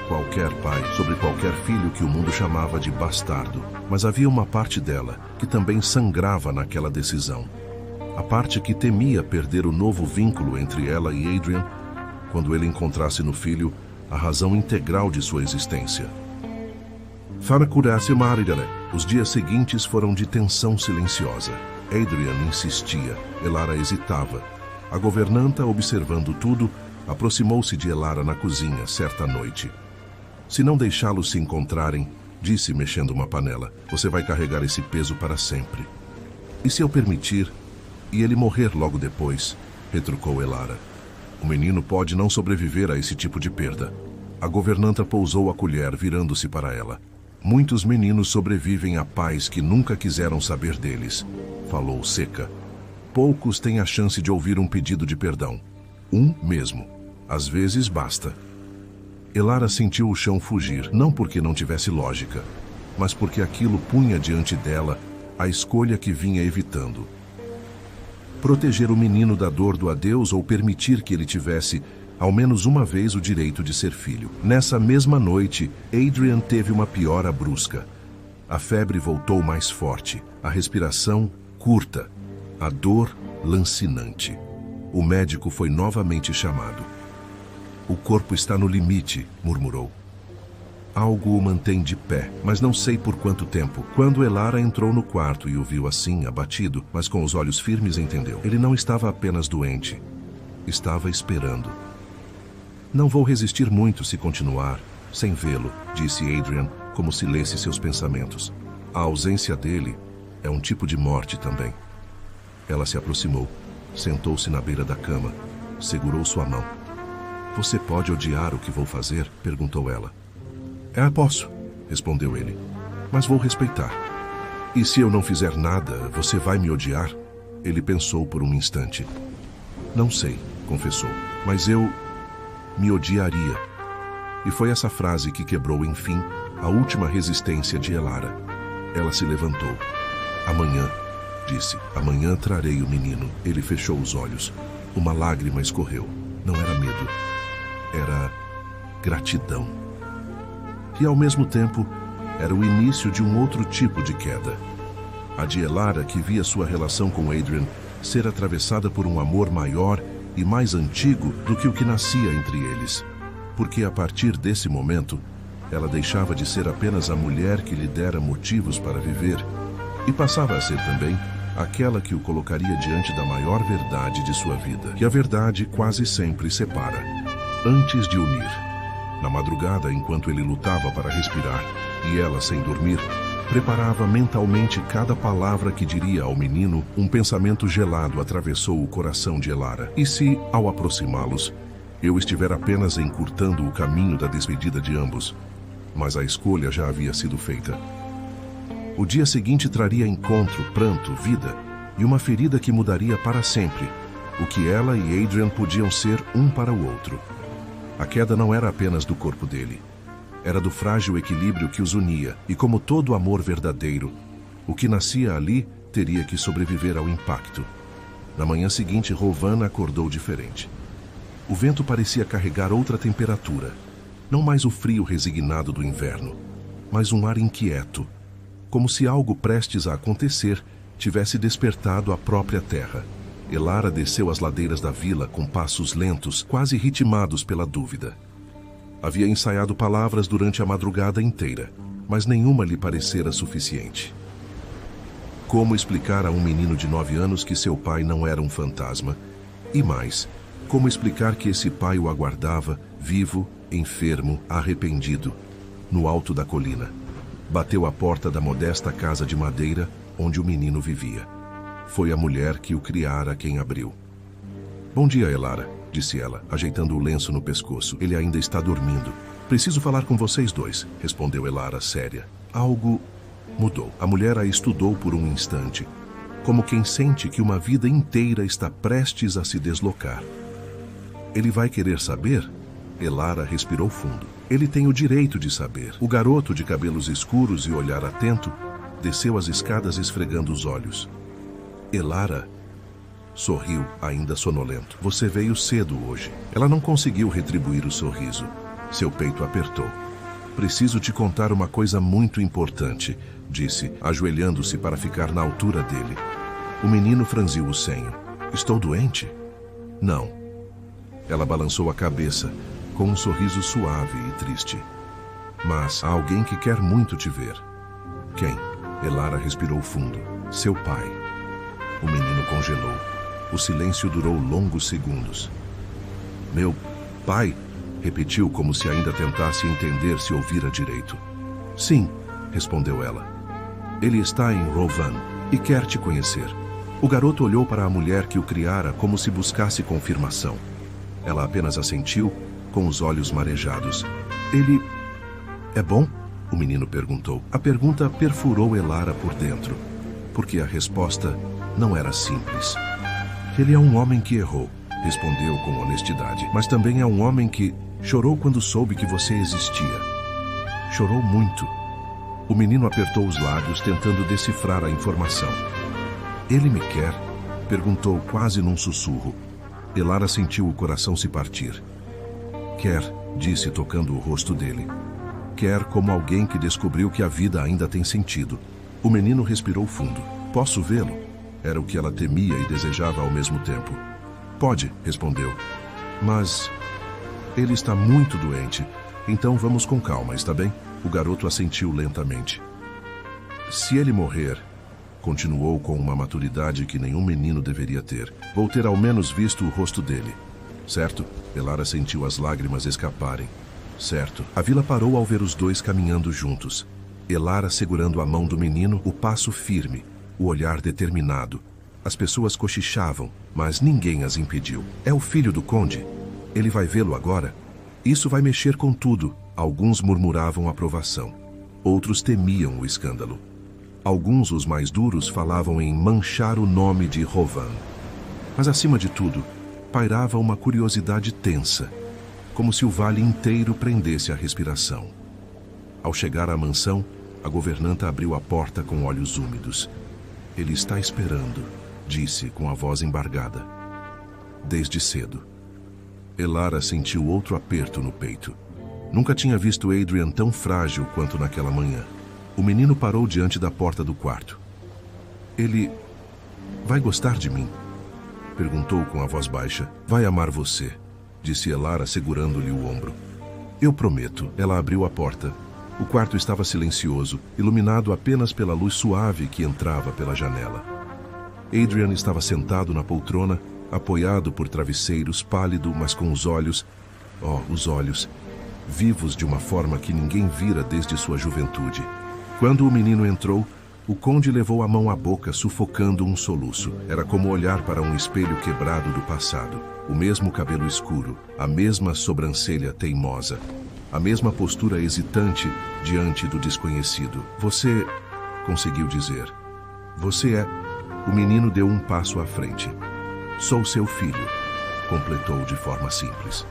Qualquer pai, sobre qualquer filho que o mundo chamava de bastardo. Mas havia uma parte dela que também sangrava naquela decisão. A parte que temia perder o novo vínculo entre ela e Adrian quando ele encontrasse no filho a razão integral de sua existência. Os dias seguintes foram de tensão silenciosa. Adrian insistia, Elara hesitava. A governanta, observando tudo, aproximou-se de Elara na cozinha certa noite. Se não deixá-los se encontrarem, disse mexendo uma panela, você vai carregar esse peso para sempre. E se eu permitir, e ele morrer logo depois, retrucou Elara. O menino pode não sobreviver a esse tipo de perda. A governanta pousou a colher, virando-se para ela. Muitos meninos sobrevivem a pais que nunca quiseram saber deles, falou seca. Poucos têm a chance de ouvir um pedido de perdão. Um mesmo. Às vezes basta. Elara sentiu o chão fugir, não porque não tivesse lógica, mas porque aquilo punha diante dela a escolha que vinha evitando. Proteger o menino da dor do adeus ou permitir que ele tivesse, ao menos uma vez, o direito de ser filho. Nessa mesma noite, Adrian teve uma piora brusca. A febre voltou mais forte, a respiração curta, a dor lancinante. O médico foi novamente chamado. O corpo está no limite, murmurou. Algo o mantém de pé, mas não sei por quanto tempo. Quando Elara entrou no quarto e o viu assim, abatido, mas com os olhos firmes, entendeu. Ele não estava apenas doente. Estava esperando. Não vou resistir muito se continuar, sem vê-lo, disse Adrian, como se lesse seus pensamentos. A ausência dele é um tipo de morte também. Ela se aproximou, sentou-se na beira da cama, segurou sua mão. Você pode odiar o que vou fazer? Perguntou ela. Posso, respondeu ele, mas vou respeitar. E se eu não fizer nada, você vai me odiar? Ele pensou por um instante. Não sei, confessou, mas eu me odiaria. E foi essa frase que quebrou, enfim, a última resistência de Elara. Ela se levantou. Amanhã, disse, amanhã trarei o menino. Ele fechou os olhos. Uma lágrima escorreu. Não era medo. Era gratidão. E, ao mesmo tempo, era o início de um outro tipo de queda. A de Elara, que via sua relação com Adrian ser atravessada por um amor maior e mais antigo do que o que nascia entre eles. Porque, a partir desse momento, ela deixava de ser apenas a mulher que lhe dera motivos para viver e passava a ser também aquela que o colocaria diante da maior verdade de sua vida. E a verdade quase sempre separa, antes de unir. Na madrugada, enquanto ele lutava para respirar, e ela, sem dormir, preparava mentalmente cada palavra que diria ao menino, um pensamento gelado atravessou o coração de Elara. E se, ao aproximá-los, eu estiver apenas encurtando o caminho da despedida de ambos? Mas a escolha já havia sido feita. O dia seguinte traria encontro, pranto, vida, e uma ferida que mudaria para sempre, o que ela e Adrian podiam ser um para o outro. A queda não era apenas do corpo dele. Era do frágil equilíbrio que os unia, e como todo amor verdadeiro, o que nascia ali teria que sobreviver ao impacto. Na manhã seguinte, Rovana acordou diferente. O vento parecia carregar outra temperatura. Não mais o frio resignado do inverno, mas um ar inquieto, como se algo prestes a acontecer tivesse despertado a própria terra. Elara desceu as ladeiras da vila com passos lentos, quase ritmados pela dúvida. Havia ensaiado palavras durante a madrugada inteira, mas nenhuma lhe parecera suficiente. Como explicar a um menino de 9 anos que seu pai não era um fantasma? E mais, como explicar que esse pai o aguardava, vivo, enfermo, arrependido, no alto da colina? Bateu à porta da modesta casa de madeira onde o menino vivia. Foi a mulher que o criara quem abriu. "Bom dia, Elara", disse ela, ajeitando o lenço no pescoço. "Ele ainda está dormindo. Preciso falar com vocês dois", respondeu Elara, séria. Algo mudou. A mulher a estudou por um instante, como quem sente que uma vida inteira está prestes a se deslocar. "Ele vai querer saber?" Elara respirou fundo. "Ele tem o direito de saber." O garoto, de cabelos escuros e olhar atento, desceu as escadas esfregando os olhos. Elara sorriu, ainda sonolento. "Você veio cedo hoje." Ela não conseguiu retribuir o sorriso. Seu peito apertou. "Preciso te contar uma coisa muito importante", disse, ajoelhando-se para ficar na altura dele. O menino franziu o senho. "Estou doente?" "Não." Ela balançou a cabeça, com um sorriso suave e triste. "Mas há alguém que quer muito te ver." "Quem?" Elara respirou fundo. "Seu pai." O menino congelou. O silêncio durou longos segundos. "Meu pai?" repetiu como se ainda tentasse entender se ouvira direito. "Sim", respondeu ela. "Ele está em Rovan e quer te conhecer." O garoto olhou para a mulher que o criara como se buscasse confirmação. Ela apenas assentiu, com os olhos marejados. "Ele é bom?" o menino perguntou. A pergunta perfurou Elara por dentro, porque a resposta não era simples. "Ele é um homem que errou", respondeu com honestidade. "Mas também é um homem que chorou quando soube que você existia. Chorou muito." O menino apertou os lábios, tentando decifrar a informação. "Ele me quer?" perguntou quase num sussurro. Elara sentiu o coração se partir. "Quer", disse, tocando o rosto dele. "Quer como alguém que descobriu que a vida ainda tem sentido." O menino respirou fundo. "Posso vê-lo?" Era o que ela temia e desejava ao mesmo tempo. "Pode", respondeu. "Mas ele está muito doente. Então vamos com calma, está bem?" O garoto assentiu lentamente. "Se ele morrer", continuou com uma maturidade que nenhum menino deveria ter, "vou ter ao menos visto o rosto dele." "Certo?" Elara sentiu as lágrimas escaparem. "Certo." A vila parou ao ver os dois caminhando juntos. Elara segurando a mão do menino, o passo firme, o olhar determinado. As pessoas cochichavam, mas ninguém as impediu. "É o filho do conde. Ele vai vê-lo agora?" "Isso vai mexer com tudo." Alguns murmuravam aprovação. Outros temiam o escândalo. Alguns, os mais duros, falavam em manchar o nome de Rovan. Mas, acima de tudo, pairava uma curiosidade tensa, como se o vale inteiro prendesse a respiração. Ao chegar à mansão, a governanta abriu a porta com olhos úmidos. "Ele está esperando", disse com a voz embargada. "Desde cedo." Elara sentiu outro aperto no peito. Nunca tinha visto Adrian tão frágil quanto naquela manhã. O menino parou diante da porta do quarto. "Ele vai gostar de mim?" perguntou com a voz baixa. "Vai amar você", disse Elara, segurando-lhe o ombro. "Eu prometo." Ela abriu a porta. O quarto estava silencioso, iluminado apenas pela luz suave que entrava pela janela. Adrian estava sentado na poltrona, apoiado por travesseiros, pálido, mas com os olhos, os olhos, vivos de uma forma que ninguém vira desde sua juventude. Quando o menino entrou, o conde levou a mão à boca, sufocando um soluço. Era como olhar para um espelho quebrado do passado. O mesmo cabelo escuro, a mesma sobrancelha teimosa, a mesma postura hesitante diante do desconhecido. "Você", conseguiu dizer. "Você é..." O menino deu um passo à frente. "Sou seu filho", completou de forma simples.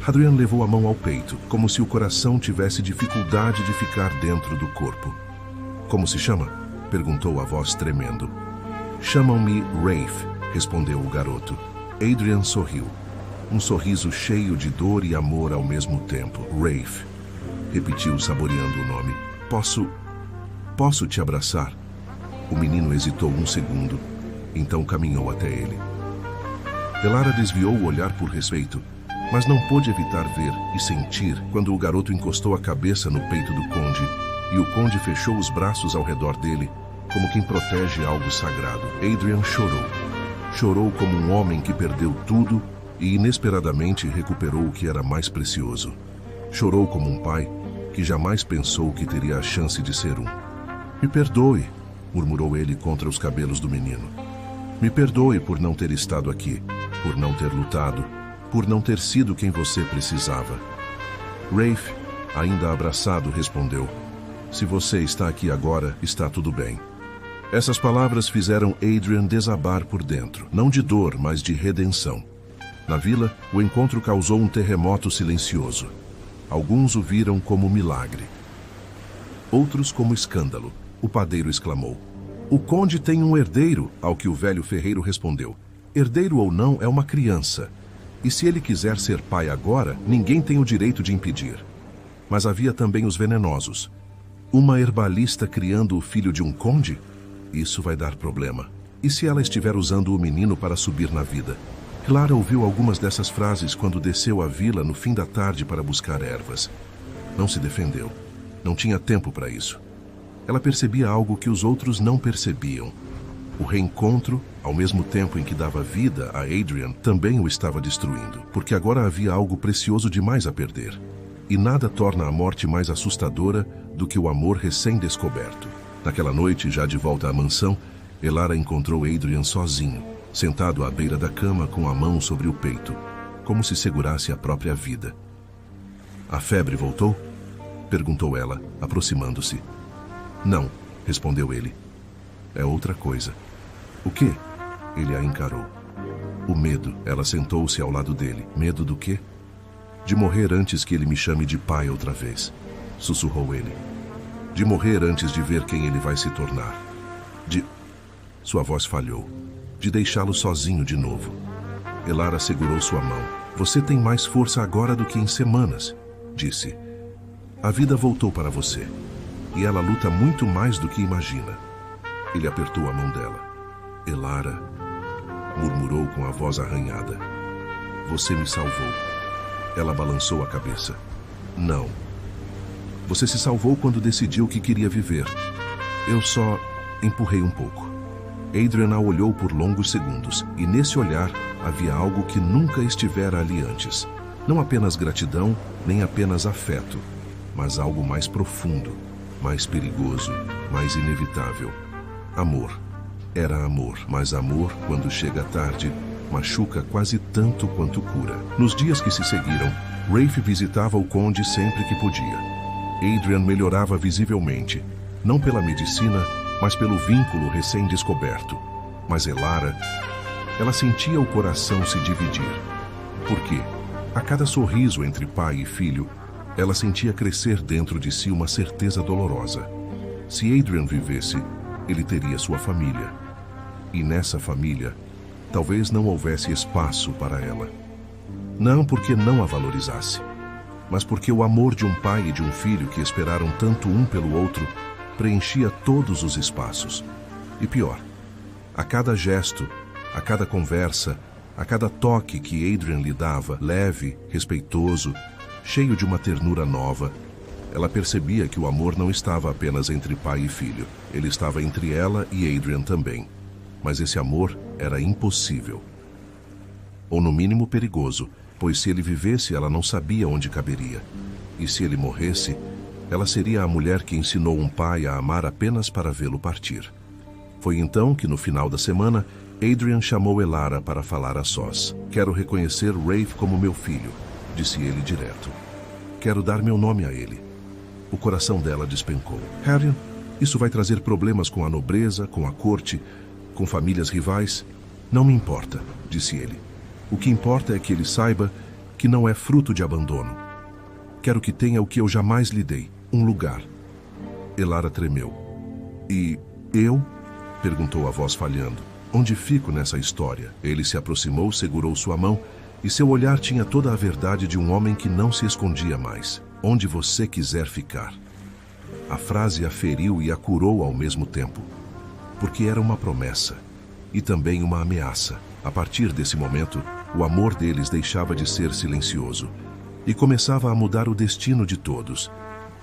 Adrian levou a mão ao peito, como se o coração tivesse dificuldade de ficar dentro do corpo. "Como se chama?" perguntou a voz tremendo. "Chamam-me Rafe", respondeu o garoto. Adrian sorriu. Um sorriso cheio de dor e amor ao mesmo tempo. "Rafe", repetiu, saboreando o nome. Posso te abraçar?" O menino hesitou um segundo, então caminhou até ele. Elara desviou o olhar por respeito, mas não pôde evitar ver e sentir quando o garoto encostou a cabeça no peito do conde e o conde fechou os braços ao redor dele, como quem protege algo sagrado. Adrian chorou. Chorou como um homem que perdeu tudo e inesperadamente recuperou o que era mais precioso. Chorou como um pai que jamais pensou que teria a chance de ser um. Me perdoe, murmurou ele contra os cabelos do menino. Me perdoe por não ter estado aqui, por não ter lutado, por não ter sido quem você precisava. Rafe, ainda abraçado, respondeu: se você está aqui agora, está tudo bem. Essas palavras fizeram Adrian desabar por dentro, não de dor, mas de redenção. Na vila, o encontro causou um terremoto silencioso. Alguns o viram como milagre. Outros como escândalo. O padeiro exclamou: o conde tem um herdeiro, ao que o velho ferreiro respondeu: herdeiro ou não, é uma criança. E se ele quiser ser pai agora, ninguém tem o direito de impedir. Mas havia também os venenosos. Uma herbalista criando o filho de um conde? Isso vai dar problema. E se ela estiver usando o menino para subir na vida? Clara ouviu algumas dessas frases quando desceu à vila no fim da tarde para buscar ervas. Não se defendeu. Não tinha tempo para isso. Ela percebia algo que os outros não percebiam. O reencontro, ao mesmo tempo em que dava vida a Adrian, também o estava destruindo, porque agora havia algo precioso demais a perder. E nada torna a morte mais assustadora do que o amor recém-descoberto. Naquela noite, já de volta à mansão, Elara encontrou Adrian sozinho, sentado à beira da cama com a mão sobre o peito, como se segurasse a própria vida. A febre voltou? Perguntou ela, aproximando-se. Não, respondeu ele. É outra coisa. O quê? Ele a encarou. O medo. Ela sentou-se ao lado dele. Medo do quê? De morrer antes que ele me chame de pai outra vez, sussurrou ele. De morrer antes de ver quem ele vai se tornar. Sua voz falhou. De deixá-lo sozinho de novo. Elara segurou sua mão. Você tem mais força agora do que em semanas, disse. A vida voltou para você. E ela luta muito mais do que imagina. Ele apertou a mão dela. Elara, murmurou com a voz arranhada. Você me salvou. Ela balançou a cabeça. Não. Você se salvou quando decidiu que queria viver. Eu só empurrei um pouco. Adrian a olhou por longos segundos, e nesse olhar havia algo que nunca estivera ali antes. Não apenas gratidão, nem apenas afeto, mas algo mais profundo, mais perigoso, mais inevitável. Amor. Era amor, mas amor, quando chega tarde, machuca quase tanto quanto cura. Nos dias que se seguiram, Rafe visitava o conde sempre que podia. Adrian melhorava visivelmente, não pela medicina, mas pelo vínculo recém-descoberto. Mas Elara, ela sentia o coração se dividir. Por quê? A cada sorriso entre pai e filho, ela sentia crescer dentro de si uma certeza dolorosa. Se Adrian vivesse, ele teria sua família. E nessa família, talvez não houvesse espaço para ela. Não porque não a valorizasse, mas porque o amor de um pai e de um filho que esperaram tanto um pelo outro preenchia todos os espaços. E pior, a cada gesto, a cada conversa, a cada toque que Adrian lhe dava, leve, respeitoso, cheio de uma ternura nova, ela percebia que o amor não estava apenas entre pai e filho. Ele estava entre ela e Adrian também. Mas esse amor era impossível. Ou no mínimo perigoso, pois se ele vivesse, ela não sabia onde caberia. E se ele morresse, ela seria a mulher que ensinou um pai a amar apenas para vê-lo partir. Foi então que, no final da semana, Adrian chamou Elara para falar a sós. Quero reconhecer Rafe como meu filho, disse ele direto. Quero dar meu nome a ele. O coração dela despencou. Harry, isso vai trazer problemas com a nobreza, com a corte, com famílias rivais. Não me importa, disse ele. O que importa é que ele saiba que não é fruto de abandono. Quero que tenha o que eu jamais lhe dei, um lugar. Elara tremeu. E eu? Perguntou a voz falhando. Onde fico nessa história? Ele se aproximou, segurou sua mão, e seu olhar tinha toda a verdade de um homem que não se escondia mais. Onde você quiser ficar. A frase a feriu e a curou ao mesmo tempo. Porque era uma promessa. E também uma ameaça. A partir desse momento, o amor deles deixava de ser silencioso e começava a mudar o destino de todos.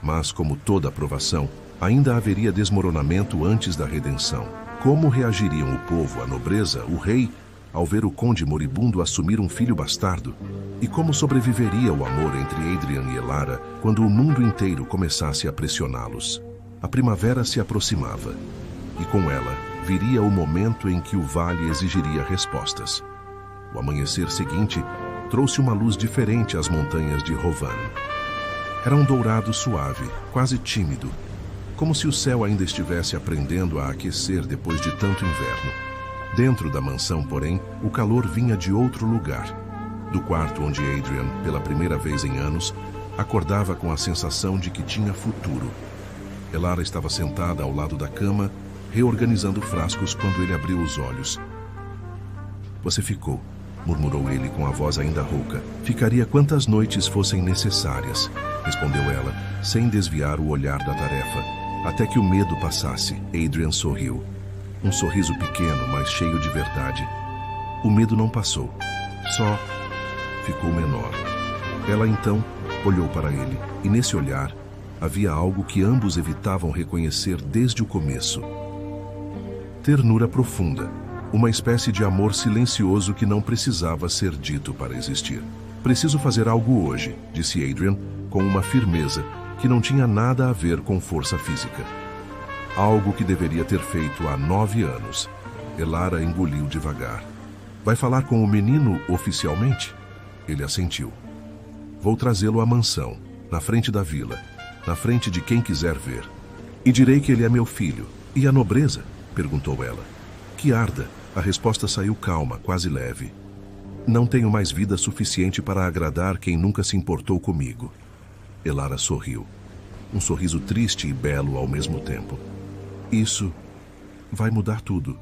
Mas, como toda aprovação, ainda haveria desmoronamento antes da redenção. Como reagiriam o povo, a nobreza, o rei, ao ver o conde moribundo assumir um filho bastardo? E como sobreviveria o amor entre Adrian e Elara quando o mundo inteiro começasse a pressioná-los? A primavera se aproximava, e com ela viria o momento em que o vale exigiria respostas. O amanhecer seguinte trouxe uma luz diferente às montanhas de Rovan. Era um dourado suave, quase tímido, como se o céu ainda estivesse aprendendo a aquecer depois de tanto inverno. Dentro da mansão, porém, o calor vinha de outro lugar, do quarto onde Adrian, pela primeira vez em anos, acordava com a sensação de que tinha futuro. Elara estava sentada ao lado da cama, reorganizando frascos quando ele abriu os olhos. "Você ficou", murmurou ele com a voz ainda rouca. "Ficaria quantas noites fossem necessárias", respondeu ela, sem desviar o olhar da tarefa. Até que o medo passasse, Adrian sorriu. Um sorriso pequeno, mas cheio de verdade. O medo não passou, só ficou menor. Ela então olhou para ele, e nesse olhar havia algo que ambos evitavam reconhecer desde o começo. Ternura profunda, uma espécie de amor silencioso que não precisava ser dito para existir. "Preciso fazer algo hoje", disse Adrian, com uma firmeza que não tinha nada a ver com força física. Algo que deveria ter feito há 9 anos. Elara engoliu devagar. "Vai falar com o menino oficialmente?" Ele assentiu. "Vou trazê-lo à mansão, na frente da vila, na frente de quem quiser ver. E direi que ele é meu filho. E a nobreza?" perguntou ela. "Que arda." A resposta saiu calma, quase leve. "Não tenho mais vida suficiente para agradar quem nunca se importou comigo." Elara sorriu. Um sorriso triste e belo ao mesmo tempo. "Isso vai mudar tudo."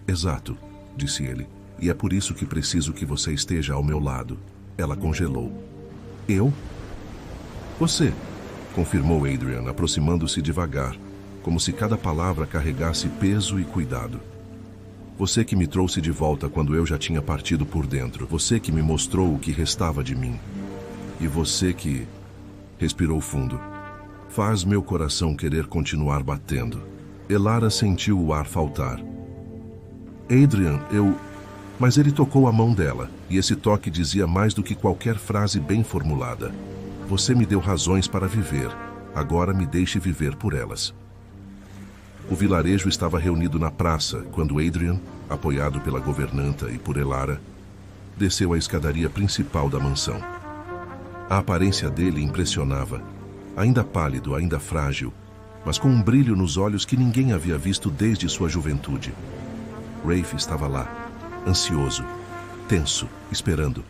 "Exato", disse ele. "E é por isso que preciso que você esteja ao meu lado." Ela congelou. "Eu?" "Você", confirmou Adrian, aproximando-se devagar, como se cada palavra carregasse peso e cuidado. "Você que me trouxe de volta quando eu já tinha partido por dentro. Você que me mostrou o que restava de mim. E você que..." Respirou fundo. "Faz meu coração querer continuar batendo." Elara sentiu o ar faltar. "Adrian, eu..." Mas ele tocou a mão dela, e esse toque dizia mais do que qualquer frase bem formulada. "Você me deu razões para viver. Agora me deixe viver por elas." O vilarejo estava reunido na praça quando Adrian, apoiado pela governanta e por Elara, desceu a escadaria principal da mansão. A aparência dele impressionava, ainda pálido, ainda frágil, mas com um brilho nos olhos que ninguém havia visto desde sua juventude. Rafe estava lá, ansioso, tenso, esperando.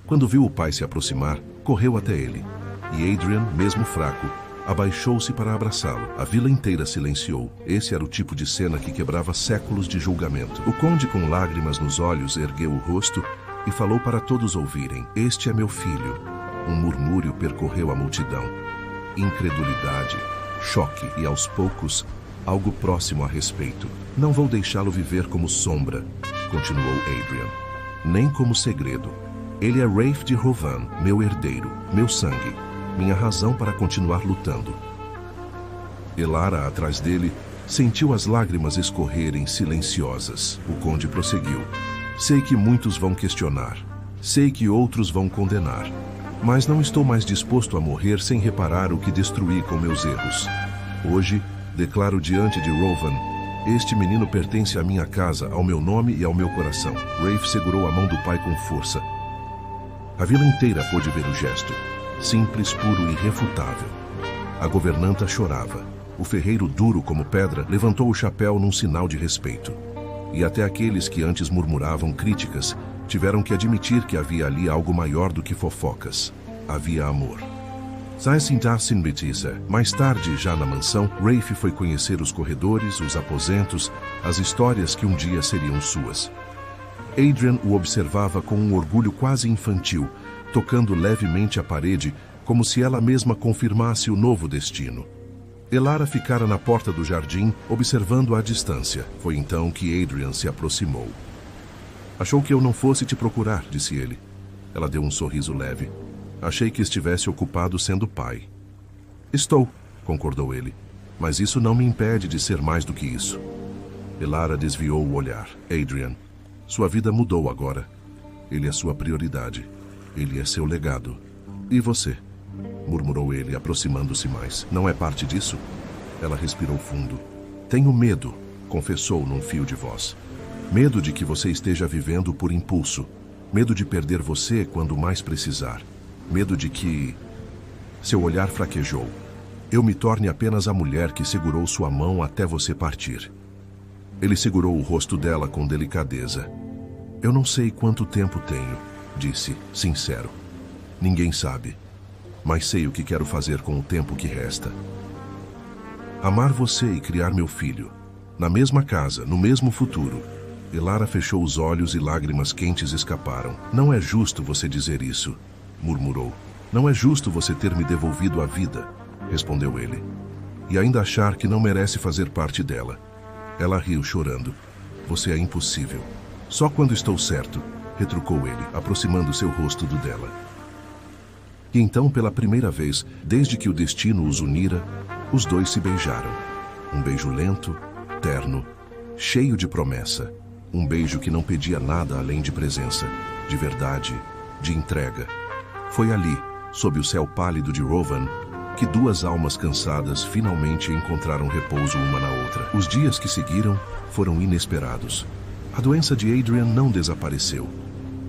Quando viu o pai se aproximar, correu até ele, e Adrian, mesmo fraco, abaixou-se para abraçá-lo. A vila inteira silenciou. Esse era o tipo de cena que quebrava séculos de julgamento. O conde, com lágrimas nos olhos, ergueu o rosto e falou para todos ouvirem: "Este é meu filho." Um murmúrio percorreu a multidão. Incredulidade, choque e, aos poucos, algo próximo a respeito. "Não vou deixá-lo viver como sombra", continuou Adrian. "Nem como segredo. Ele é Rafe de Rovan, meu herdeiro, meu sangue, minha razão para continuar lutando." Elara, atrás dele, sentiu as lágrimas escorrerem silenciosas. O conde prosseguiu: "Sei que muitos vão questionar. Sei que outros vão condenar. Mas não estou mais disposto a morrer sem reparar o que destruí com meus erros. Hoje, declaro diante de Rovan: este menino pertence à minha casa, ao meu nome e ao meu coração." Rafe segurou a mão do pai com força. A vila inteira pôde ver o gesto, simples, puro e irrefutável. A governanta chorava. O ferreiro, duro como pedra, levantou o chapéu num sinal de respeito. E até aqueles que antes murmuravam críticas tiveram que admitir que havia ali algo maior do que fofocas. Havia amor. Mais tarde, já na mansão, Rafe foi conhecer os corredores, os aposentos, as histórias que um dia seriam suas. Adrian o observava com um orgulho quase infantil, tocando levemente a parede, como se ela mesma confirmasse o novo destino. Elara ficara na porta do jardim, observando à distância. Foi então que Adrian se aproximou. Achou que eu não fosse te procurar, disse ele. Ela deu um sorriso leve. Achei que estivesse ocupado sendo pai. Estou, concordou ele. Mas isso não me impede de ser mais do que isso. Elara desviou o olhar. Adrian, sua vida mudou agora. Ele é sua prioridade. Ele é seu legado. E você? Murmurou ele, aproximando-se mais. Não é parte disso? Ela respirou fundo. Tenho medo, confessou num fio de voz. Medo de que você esteja vivendo por impulso. Medo de perder você quando mais precisar. Medo de que... Seu olhar fraquejou. Eu me torne apenas a mulher que segurou sua mão até você partir. Ele segurou o rosto dela com delicadeza. Eu não sei quanto tempo tenho, disse, sincero. Ninguém sabe, mas sei o que quero fazer com o tempo que resta. Amar você e criar meu filho. Na mesma casa, no mesmo futuro. Elara fechou os olhos e lágrimas quentes escaparam. Não é justo você dizer isso, murmurou. Não é justo você ter me devolvido a vida, respondeu ele. E ainda achar que não merece fazer parte dela. Ela riu, chorando. Você é impossível. Só quando estou certo, retrucou ele, aproximando seu rosto do dela. E então, pela primeira vez, desde que o destino os unira, os dois se beijaram. Um beijo lento, terno, cheio de promessa. Um beijo que não pedia nada além de presença, de verdade, de entrega. Foi ali, sob o céu pálido de Rovan, que duas almas cansadas finalmente encontraram repouso uma na outra. Os dias que seguiram foram inesperados. A doença de Adrian não desapareceu,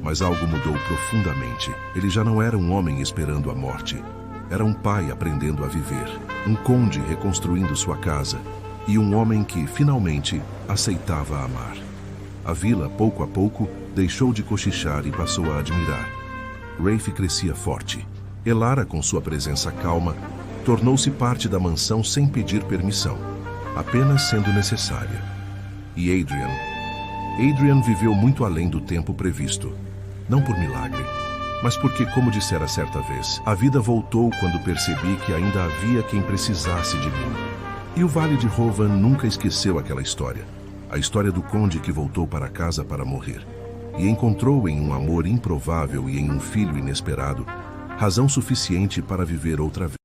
mas algo mudou profundamente. Ele já não era um homem esperando a morte. Era um pai aprendendo a viver, um conde reconstruindo sua casa e um homem que, finalmente, aceitava amar. A vila, pouco a pouco, deixou de cochichar e passou a admirar. Rafe crescia forte. Elara, com sua presença calma, tornou-se parte da mansão sem pedir permissão, apenas sendo necessária. E Adrian viveu muito além do tempo previsto. Não por milagre, mas porque, como dissera certa vez, a vida voltou quando percebi que ainda havia quem precisasse de mim. E o Vale de Rovan nunca esqueceu aquela história. A história do conde que voltou para casa para morrer. E encontrou em um amor improvável e em um filho inesperado razão suficiente para viver outra vez.